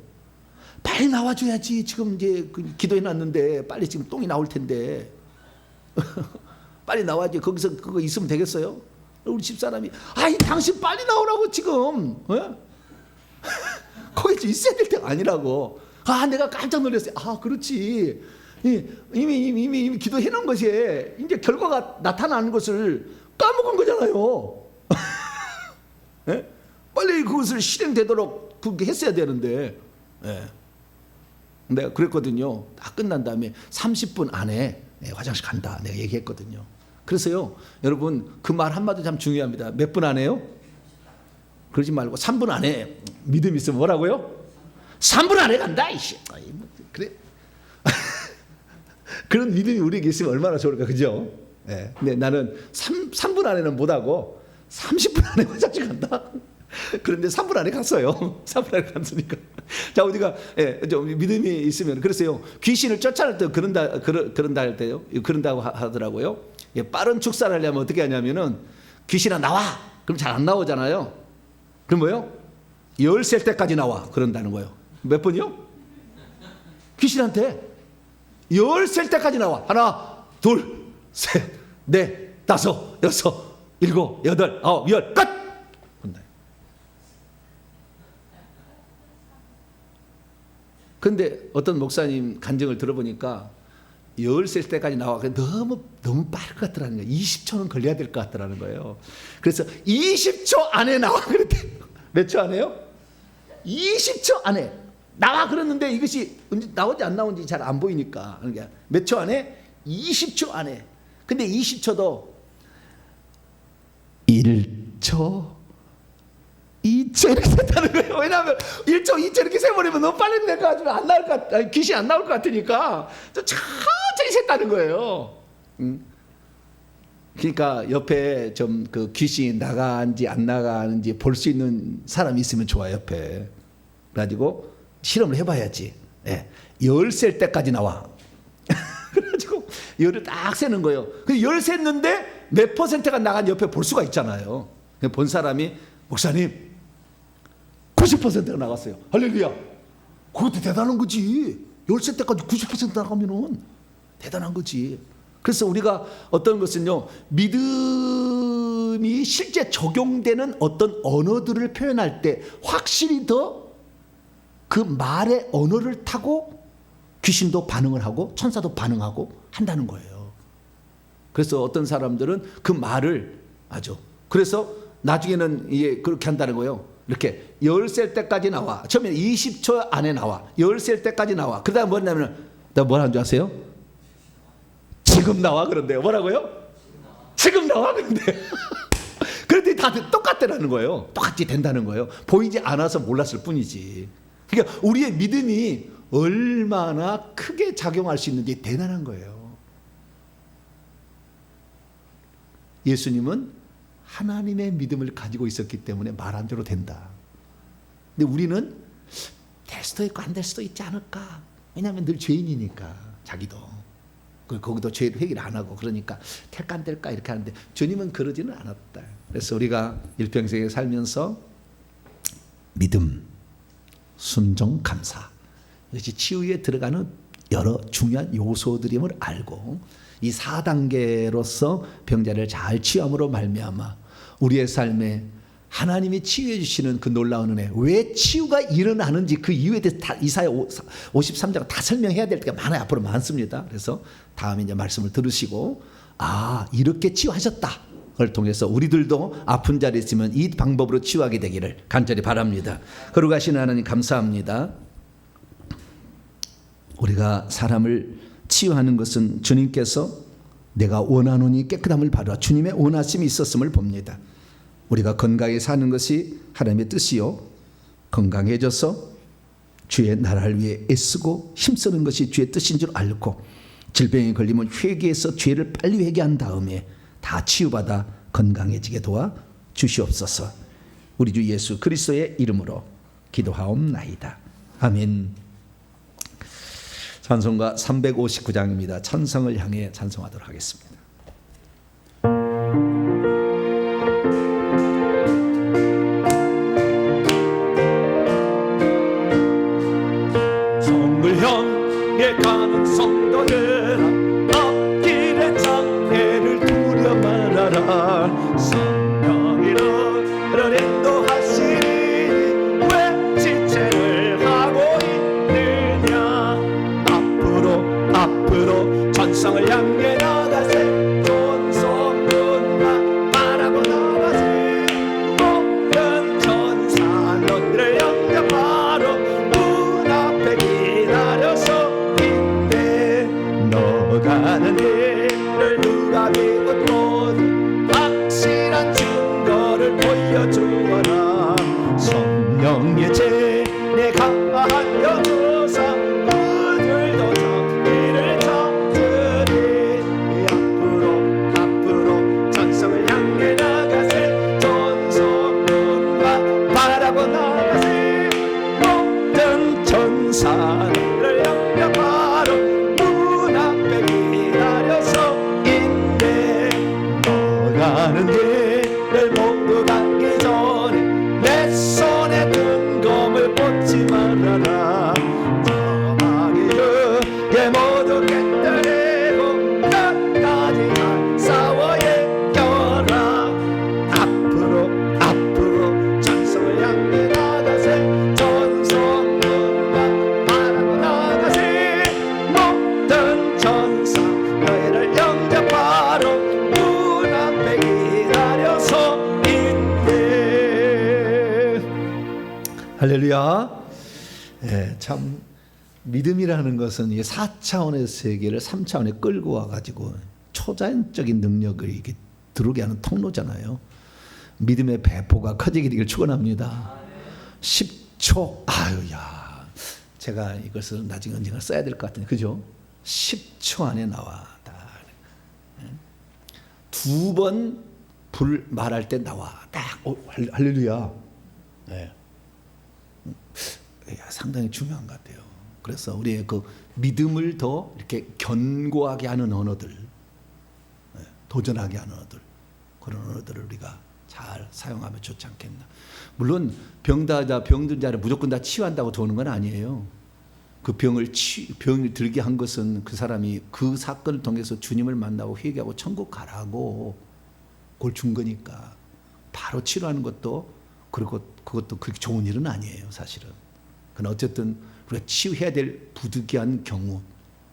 빨리 나와줘야지. 지금 이제 기도해놨는데 빨리 지금 똥이 나올 텐데 빨리 나와야지. 거기서 그거 있으면 되겠어요? 우리 집사람이 아이 당신 빨리 나오라고 지금 거기 있어야 될 때가 아니라고. 아 내가 깜짝 놀랐어요. 아 그렇지. 이미 기도해 놓은 것이 이제 결과가 나타나는 것을 까먹은 거잖아요. 예? 빨리 그것을 실행되도록 그렇게 했어야 되는데. 예. 내가 그랬거든요. 다 끝난 다음에 30분 안에 화장실 간다 내가 얘기했거든요. 그래서요 여러분 그 말 한마디 참 중요합니다. 몇 분 안에요? 그러지 말고 3분 안에 믿음 있으면 뭐라고요? 3분 안에 간다. 이씨. 그래. 그런 믿음이 우리에게 있으면 얼마나 좋을까, 그죠? 네. 근데 나는 3분 안에는 못하고 30분 안에 화장실 간다. 그런데 3분 안에 갔어요. 3분 안에 갔으니까. 자, 우리가 좀 믿음이 있으면 그랬어요. 귀신을 쫓아낼 때 그런다 할 때요. 그런다고 하더라고요. 빠른 축사하려면 어떻게 하냐면은 귀신아 나와. 그럼 잘 안 나오잖아요. 그럼 뭐요? 열셀 때까지 나와. 그런다는 거예요. 몇 번이요? 귀신한테 열셀 때까지 나와. 하나, 둘, 셋, 넷, 다섯, 여섯, 일곱, 여덟, 아홉, 열, 끝! 근데 어떤 목사님 간증을 들어보니까 열셀 때까지 나와. 너무 빠를 것 같더라는 거예요. 20초는 걸려야 될 것 같더라는 거예요. 그래서 20초 안에 나와 그랬대. 몇 초 안에요? 20초 안에 나와 그랬는데 이것이 나오지 안 나오는지 잘 안 보이니까. 그러니까 몇 초 안에? 20초 안에. 근데 20초도 1초 2초 이렇게 됐다는 거예요. 왜냐하면 1초 2초 이렇게 세버리면 너무 빨리 될 것 같으면 안 나올 것 같, 귀신이 안 나올 것 같으니까 좀 천천히 샜다는 거예요. 그러니까 옆에 좀 그 귀신이 나가는지 안 나가는지 볼 수 있는 사람이 있으면 좋아. 옆에 그래가지고 실험을 해봐야지. 열셀 때까지 나와. 그래가지고 열을 딱 세는 거예요. 그 열 셌는데 몇 퍼센트가 나간 옆에 볼 수가 있잖아요. 본 사람이 목사님 90%가 나갔어요. 할렐루야. 그것도 대단한 거지. 열세 때까지 90% 나가면은 대단한 거지. 그래서 우리가 어떤 것은요, 믿음이 실제 적용되는 어떤 언어들을 표현할 때 확실히 더 그 말의 언어를 타고 귀신도 반응을 하고 천사도 반응하고 한다는 거예요. 그래서 어떤 사람들은 그 말을 하죠. 그래서 나중에는 이게 그렇게 한다는 거예요. 이렇게 열셀 때까지 나와. 처음에 20초 안에 나와. 열셀 때까지 나와. 그러다가 뭐냐면 나 뭘 하는 줄 아세요? 지금 나와 그런데요. 뭐라고요? 지금 나와 그런데. 그런데 다들 똑같다는 거예요. 똑같이 된다는 거예요. 보이지 않아서 몰랐을 뿐이지. 그러니까 우리의 믿음이 얼마나 크게 작용할 수 있는지 대단한 거예요. 예수님은 하나님의 믿음을 가지고 있었기 때문에 말 안 줘도 된다. 근데 우리는 될 수도 있고 안 될 수도 있지 않을까. 왜냐하면 늘 죄인이니까 자기도. 거기도 죄를 회개를 안 하고 그러니까 될까 안 될까 이렇게 하는데 주님은 그러지는 않았다. 그래서 우리가 일평생에 살면서 믿음, 순종, 감사 이것이 치유에 들어가는 여러 중요한 요소들임을 알고 이 4단계로서 병자를 잘 치유함으로 말미암아 우리의 삶에 하나님이 치유해 주시는 그 놀라운 은혜, 왜 치유가 일어나는지 그 이유에 대해서 다 이사야 53장 다 설명해야 될 때가 많아요. 앞으로 많습니다. 그래서 다음에 이제 말씀을 들으시고 이렇게 치유하셨다 를 통해서 우리들도 아픈 자리에 있으면 이 방법으로 치유하게 되기를 간절히 바랍니다. 거룩하신 하나님 감사합니다. 우리가 사람을 치유하는 것은 주님께서 내가 원하노니 깨끗함을 받아 주님의 원하심이 있었음을 봅니다. 우리가 건강히 사는 것이 하나님의 뜻이요, 건강해져서 주의 나라를 위해 애쓰고 힘쓰는 것이 주의 뜻인 줄 알고 질병에 걸리면 회개해서 죄를 빨리 회개한 다음에 다 치유받아 건강해지게 도와 주시옵소서. 우리 주 예수 그리스도의 이름으로 기도하옵나이다. 아멘. 찬송가 359장입니다. 천성을 향해 찬송하도록 하겠습니다. 성을 향해 가는 성도들아, 앞길에 장애를 두려 말아라. 사람을 영접하러 문 앞에 기다려서 있네. 너가는 길을 모두 가기 전에 내 손에 든 검을 뽑지 말아라. 저마귀 그게 모두 깨뜨리고 끝까지 잘 싸워 이겨라. 앞으로 전성을 향해 나가세. 전성문과 바라고 나가세. 모든 천사 너희를 영접하러 문 앞에 기다려서 있네. 할렐루야. 예, 참 믿음이라는 것은 이 4차원의 세계를 3차원에 끌고 와가지고 초자연적인 능력을 이렇게 들어오게 하는 통로잖아요. 믿음의 배포가 커지기를 축원합니다. 10초, 아유야, 제가 이것을 나중에 언젠가 써야 될 것 같은데, 그죠? 10초 안에 나와. 두 번 불 말할 때 나와. 딱, 할렐루야. 네. 상당히 중요한 것 같아요. 그래서 우리의 그 믿음을 더 이렇게 견고하게 하는 언어들, 도전하게 하는 언어들, 그런 언어들을 우리가 잘 사용하면 좋지 않겠나. 물론 병든 자를 무조건 다 치유한다고 도는 건 아니에요. 그 병을 들게 한 것은 그 사람이 그 사건을 통해서 주님을 만나고 회개하고 천국 가라고 그걸 준 거니까 바로 치료하는 것도 그리고 그것도 그렇게 좋은 일은 아니에요, 사실은. 그러나 어쨌든 우리가 치유해야 될 부득이한 경우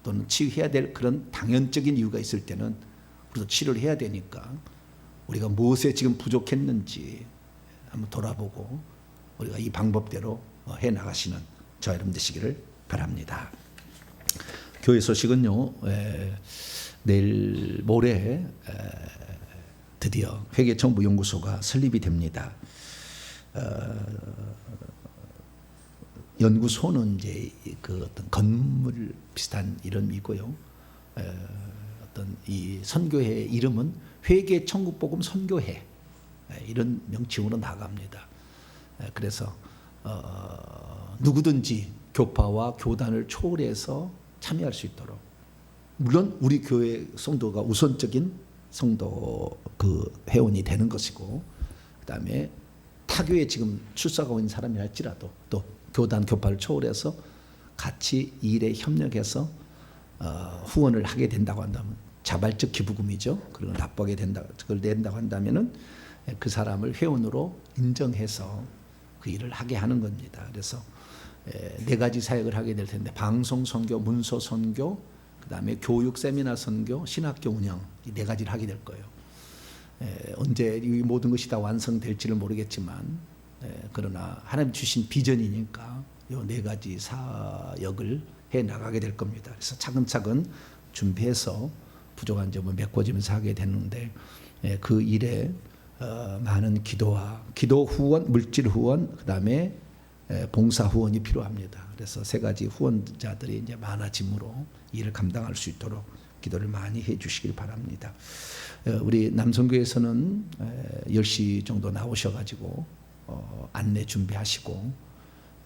또는 치유해야 될 그런 당연적인 이유가 있을 때는 우리도 치료를 해야 되니까 우리가 무엇에 지금 부족했는지 한번 돌아보고 우리가 이 방법대로 해 나가시는 저 여러분 되시기를 바랍니다. 교회 소식은요, 내일 모레 드디어 회계정보연구소가 설립이 됩니다. 연구소는 이제 그 어떤 건물 비슷한 이름이고요. 어떤 이 선교회의 이름은 회계천국복음 선교회, 이런 명칭으로 나갑니다. 그래서 누구든지 교파와 교단을 초월해서 참여할 수 있도록, 물론 우리 교회 성도가 우선적인 성도 그 회원이 되는 것이고, 그다음에 타교에 지금 출석하고 있는 사람이 할지라도 또 교단 교파를 초월해서 같이 일에 협력해서 후원을 하게 된다고 한다면, 자발적 기부금이죠. 그리고 납부하게 된다, 그걸 낸다고 한다면은 그 사람을 회원으로 인정해서 그 일을 하게 하는 겁니다. 그래서 네 가지 사역을 하게 될 텐데, 방송 선교, 문서 선교, 그다음에 교육 세미나 선교, 신학교 운영, 이 네 가지를 하게 될 거예요. 언제 이 모든 것이 다 완성될지는 모르겠지만, 그러나 하나님 주신 비전이니까 이 네 가지 사역을 해 나가게 될 겁니다. 그래서 차근차근 준비해서 부족한 점을 메꿔지면서 하게 되는데, 그 일에 많은 기도와 기도 후원, 물질 후원, 그다음에 봉사 후원이 필요합니다. 그래서 세 가지 후원자들이 이제 많아짐으로 일을 감당할 수 있도록 기도를 많이 해주시길 바랍니다. 우리 남성교회에서는 10시 정도 나오셔가지고 안내 준비하시고,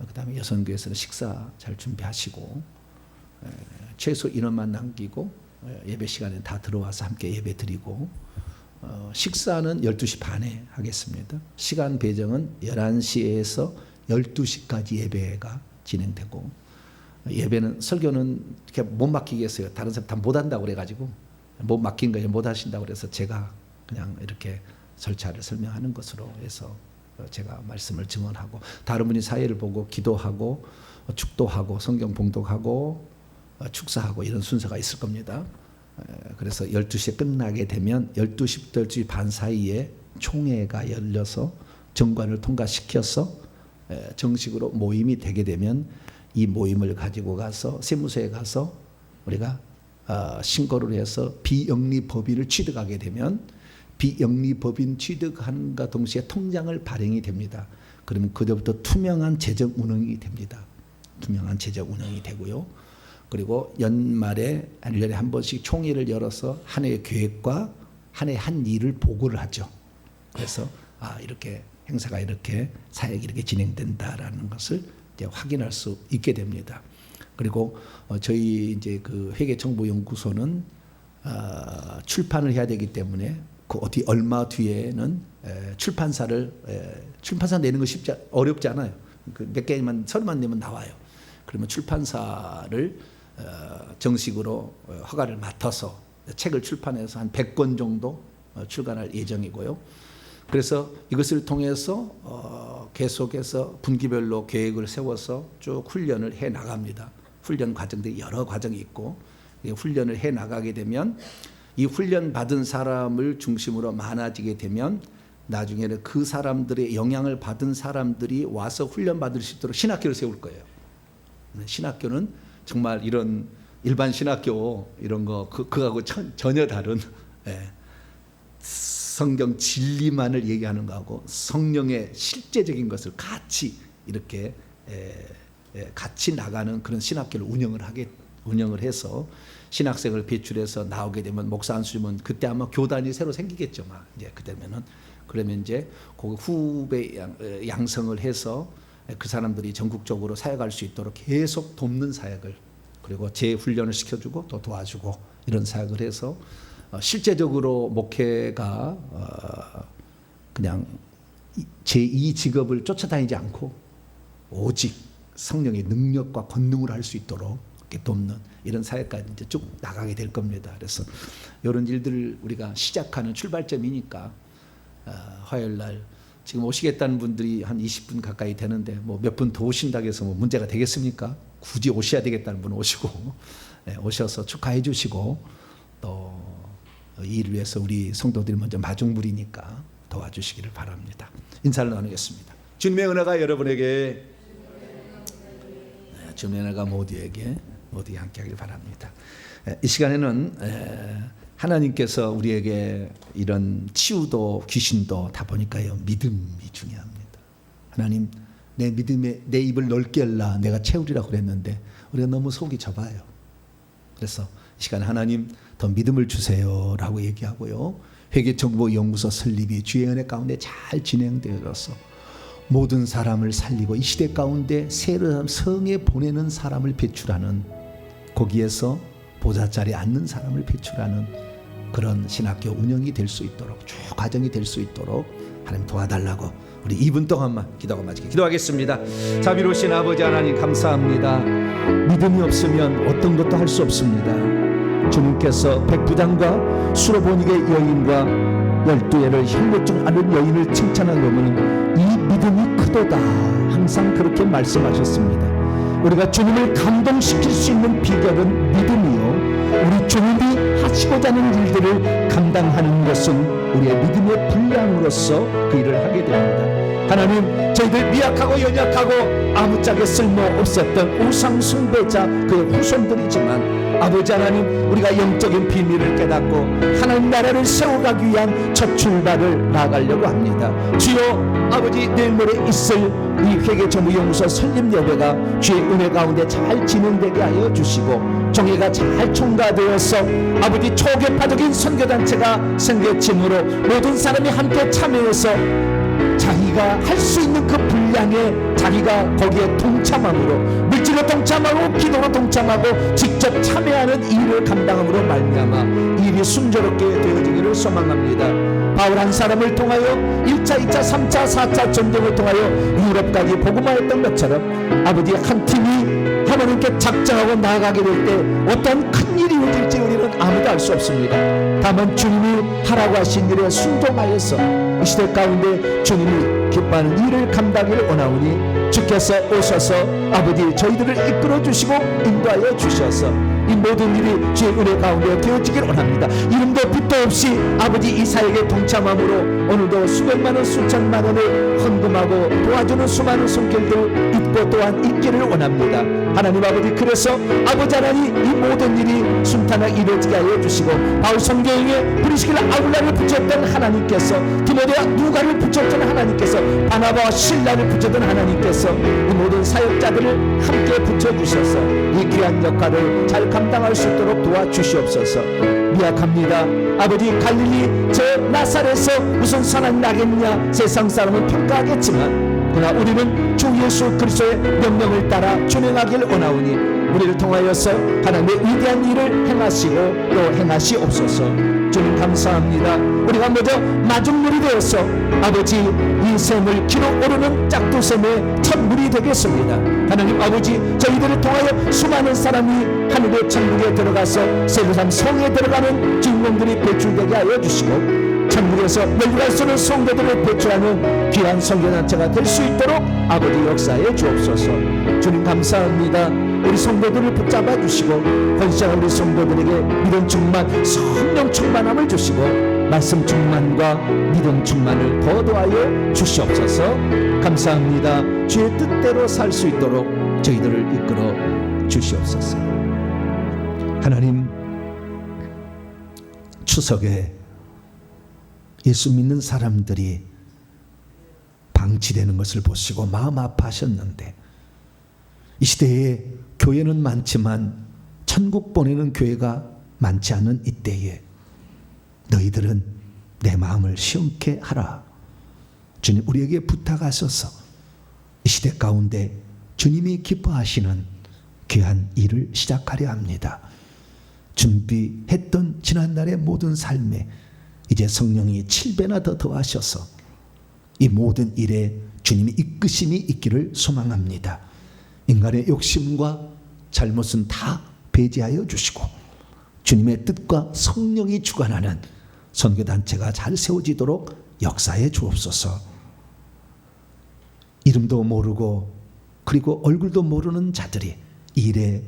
그다음에 여성교회에서는 식사 잘 준비하시고, 최소 인원만 남기고 예배 시간에 다 들어와서 함께 예배 드리고, 식사는 12시 반에 하겠습니다. 시간 배정은 11시에서 12시까지 예배가 진행되고, 예배는 설교는 이렇게 못 맡기겠어요. 다른 사람 다 못 한다고 그래가지고 못 맡긴 거 못 하신다고 그래서 제가 그냥 이렇게 절차를 설명하는 것으로 해서 제가 말씀을 증언하고, 다른 분이 사회를 보고 기도하고 축도하고 성경 봉독하고 축사하고 이런 순서가 있을 겁니다. 그래서 12시에 끝나게 되면 12시부터 12시 반 사이에 총회가 열려서 정관을 통과시켜서 정식으로 모임이 되게 되면 이 모임을 가지고 가서 세무서에 가서 우리가 신고를 해서 비영리법인을 취득하게 되면 비영리법인 취득한과 동시에 통장을 발행이 됩니다. 그러면 그때부터 투명한 재정 운영이 됩니다. 투명한 재정 운영이 되고요. 그리고 연말에 1년에 한 번씩 총회를 열어서 한 해의 계획과 한 해 한 일을 보고를 하죠. 그래서 이렇게 행사가 이렇게 사역이 이렇게 진행된다라는 것을 이제 확인할 수 있게 됩니다. 그리고 저희 이제 그 회계정보연구소는 출판을 해야 되기 때문에 그 어디 얼마 뒤에는 출판사 내는 거 어렵지 않아요. 그 몇 개만 서류만 내면 나와요. 그러면 출판사를 정식으로 허가를 맡아서 책을 출판해서 한 100권 정도 출간할 예정이고요. 그래서 이것을 통해서 계속해서 분기별로 계획을 세워서 쭉 훈련을 해 나갑니다. 훈련 과정들이 여러 과정이 있고, 훈련을 해 나가게 되면 이 훈련 받은 사람을 중심으로 많아지게 되면 나중에는 그 사람들의 영향을 받은 사람들이 와서 훈련 받을 수 있도록 신학교를 세울 거예요. 신학교는 정말 이런 일반 신학교 이런 거 그거하고 전혀 다른 성경 진리만을 얘기하는 거하고 성령의 실제적인 것을 같이 이렇게 같이 나가는 그런 신학교를 운영을 해서 신학생을 배출해서 나오게 되면 목사 안 수주면 그때 아마 교단이 새로 생기겠죠. 막 이제 그때면은 그러면 이제 그 후배 양성을 해서 그 사람들이 전국적으로 사역할 수 있도록 계속 돕는 사역을, 그리고 재훈련을 시켜주고 또 도와주고 이런 사역을 해서 실제적으로 목회가 그냥 제2 직업을 쫓아다니지 않고 오직 성령의 능력과 권능을 할 수 있도록 이렇게 돕는 이런 사역까지 이제 쭉 나가게 될 겁니다. 그래서 이런 일들을 우리가 시작하는 출발점이니까 화요일 날 지금 오시겠다는 분들이 한 20분 가까이 되는데 뭐 몇 분 더 오신다고 해서 뭐 문제가 되겠습니까? 굳이 오셔야 되겠다는 분 오시고 오셔서 축하해 주시고 또 이 일을 위해서 우리 성도들이 먼저 마중물이니까 도와주시기를 바랍니다. 인사를 나누겠습니다. 주님의 은혜가 여러분에게, 주님의 은혜가 모두에게 함께하길 바랍니다. 이 시간에는 하나님께서 우리에게 이런 치유도 귀신도 다 보니까요, 믿음이 중요합니다. 하나님, 내 믿음에 내 입을 넓게 열라 내가 채우리라고 그랬는데 우리가 너무 속이 좁아요. 그래서 이 시간 하나님 더 믿음을 주세요라고 얘기하고요. 회계정보연구소 설립이 주의 은혜 가운데 잘 진행되어서 모든 사람을 살리고 이 시대 가운데 새로운 성에 보내는 사람을 배출하는, 거기에서 보좌 자리에 앉는 사람을 배출하는 그런 신학교 운영이 될 수 있도록, 쭉 과정이 될 수 있도록 하나님 도와달라고 우리 2분 동안만 기도하고 마치게 기도하겠습니다. 자비로우신 아버지 하나님 감사합니다. 믿음이 없으면 어떤 것도 할 수 없습니다. 주님께서 백부장과 수로보니게 여인과 12애를 혈루증 앓은 여인을 칭찬한 거면 이 믿음이 크도다 항상 그렇게 말씀하셨습니다. 우리가 주님을 감동시킬 수 있는 비결은 믿음이요, 우리 주님이 하시고자 하는 일들을 감당하는 것은 우리의 믿음의 분량으로서 그 일을 하게 됩니다. 하나님, 저희들 미약하고 연약하고 아무짝에 쓸모없었던 우상 숭배자 그의 후손들이지만 아버지 하나님, 우리가 영적인 비밀을 깨닫고 하나님 나라를 세워가기 위한 첫 출발을 나아가려고 합니다. 주여 아버지, 내일 모레 있을 이 회계정보연구소 설립예배가 주의 은혜 가운데 잘 진행되게 하여 주시고 정예가 잘 총괄되어서 아버지 초계파적인 선교단체가 생겨짐으로 모든 사람이 함께 참여해서 자기가 할 수 있는 그 분량에 자기가 거기에 동참함으로, 물질로 동참하고 기도로 동참하고 직접 참여하는 일을 감당함으로 말미암아 일이 순조롭게 되어지기를 소망합니다. 바울 한 사람을 통하여 1차, 2차, 3차, 4차 전쟁을 통하여 유럽까지 복음화했던 것처럼 아버지 한 팀이 하나님께 작정하고 나아가게 될 때 어떤 큰 일이 이루어질지 우리는 아무도 알 수 없습니다. 다만 주님이 하라고 하신 일에 순종하여서 이 시대 가운데 주님이 기뻐하는 일을 감당하기를 원하오니 주께서 오셔서 아버지 저희들을 이끌어 주시고 인도하여 주셔서 이 모든 일이 주의 은혜 가운데 되어지기를 원합니다. 이름도 빛도 없이 아버지 이 사역에 동참함으로 오늘도 수백만 원 수천만 원을 헌금하고 도와주는 수많은 손길들 있고 또한 있기를 원합니다. 하나님 아버지, 그래서 아버지 하나님 이 모든 일이 순탄하게 이루어지게 하여 주시고 바울 성경에 브리스길라 아굴라를 붙였던 하나님께서, 디모데와 누가를 붙였던 하나님께서, 바나바와 실라를 붙였던 하나님께서 이 모든 사역자들을 함께 붙여주셔서 이 귀한 역할을 잘 감당할 수 있도록 도와주시옵소서. 미약합니다. 아버지, 갈릴리 저 나사렛에서 무슨 선한 나겠느냐 세상 사람은 평가하겠지만 그러나 우리는 주 예수 그리스도의 명령을 따라 준행하기를 원하오니 우리를 통하여서 하나님의 위대한 일을 행하시고 또 행하시옵소서. 주님 감사합니다. 우리가 먼저 마중물이 되어서 아버지 이 샘을 기로 오르는 짝두샘의 첫 물이 되겠습니다. 하나님 아버지 저희들을 통하여 수많은 사람이 하늘의 천국에 들어가서 세르산 성에 들어가는 주인공들이 배출되게 하여 주시고 천국에서 멸류관 쏘는 성도들을 배출하는 귀한 성교단체가 될 수 있도록 아버지 역사해 주옵소서. 주님 감사합니다. 우리 성도들을 붙잡아 주시고 헌신한 우리 성도들에게 믿음 충만 성령 충만함을 주시고 말씀 충만과 믿음 충만을 거두하여 주시옵소서. 감사합니다. 주의 뜻대로 살 수 있도록 저희들을 이끌어 주시옵소서. 하나님, 추석에 예수 믿는 사람들이 방치되는 것을 보시고 마음 아파하셨는데 이 시대에 교회는 많지만 천국 보내는 교회가 많지 않은 이때에 너희들은 내 마음을 시원케 하라. 주님 우리에게 부탁하셔서 이 시대 가운데 주님이 기뻐하시는 귀한 일을 시작하려 합니다. 준비했던 지난날의 모든 삶에 이제 성령이 7배나 더 더하셔서 이 모든 일에 주님이 이끄심이 있기를 소망합니다. 인간의 욕심과 잘못은 다 배제하여 주시고 주님의 뜻과 성령이 주관하는 선교단체가 잘 세워지도록 역사해 주옵소서. 이름도 모르고 그리고 얼굴도 모르는 자들이 이 일에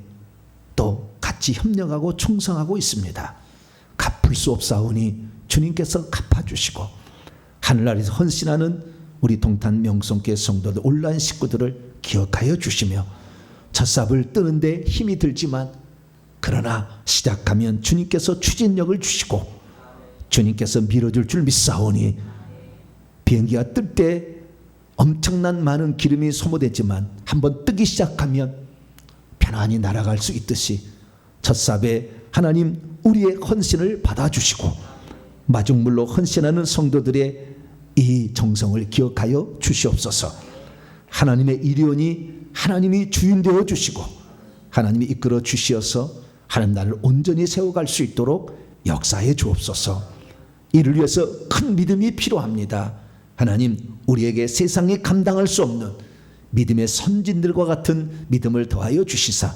또 같이 협력하고 충성하고 있습니다. 갚을 수 없사오니 주님께서 갚아주시고 하늘나라에서 헌신하는 우리 동탄 명성교회 성도들 온라인 식구들을 기억하여 주시며 첫 삽을 뜨는데 힘이 들지만 그러나 시작하면 주님께서 추진력을 주시고 주님께서 밀어줄 줄 믿사오니 비행기가 뜰 때 엄청난 많은 기름이 소모되지만 한번 뜨기 시작하면 편안히 날아갈 수 있듯이 첫 삽에 하나님 우리의 헌신을 받아주시고 마중물로 헌신하는 성도들의 이 정성을 기억하여 주시옵소서. 하나님의 일원이 하나님이 주인 되어 주시고 하나님이 이끌어 주시어서 하나님 나라를 온전히 세워갈 수 있도록 역사해 주옵소서. 이를 위해서 큰 믿음이 필요합니다. 하나님 우리에게 세상이 감당할 수 없는 믿음의 선진들과 같은 믿음을 더하여 주시사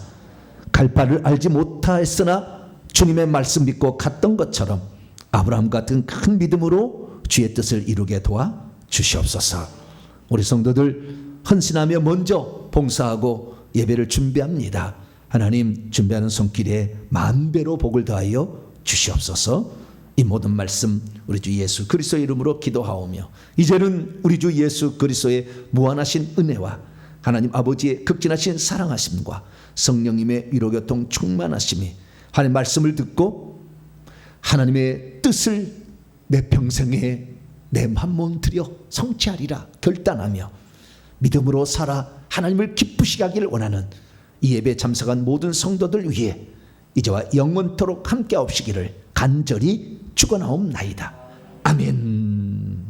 갈 바를 알지 못하였으나 주님의 말씀 믿고 갔던 것처럼 아브라함 같은 큰 믿음으로 주의 뜻을 이루게 도와 주시옵소서. 우리 성도들 헌신하며 먼저 봉사하고 예배를 준비합니다. 하나님 준비하는 손길에 만배로 복을 더하여 주시옵소서. 이 모든 말씀 우리 주 예수 그리스도의 이름으로 기도하오며 이제는 우리 주 예수 그리스도의 무한하신 은혜와 하나님 아버지의 극진하신 사랑하심과 성령님의 위로교통 충만하심이 하나님의 말씀을 듣고 하나님의 뜻을 내 평생에 내 맘몸 들여 성취하리라 결단하며 믿음으로 살아 하나님을 기쁘시게 하기를 원하는 이 예배에 참석한 모든 성도들 위해 이제와 영원토록 함께 하옵시기를 간절히 축원하옵나이다. 아멘.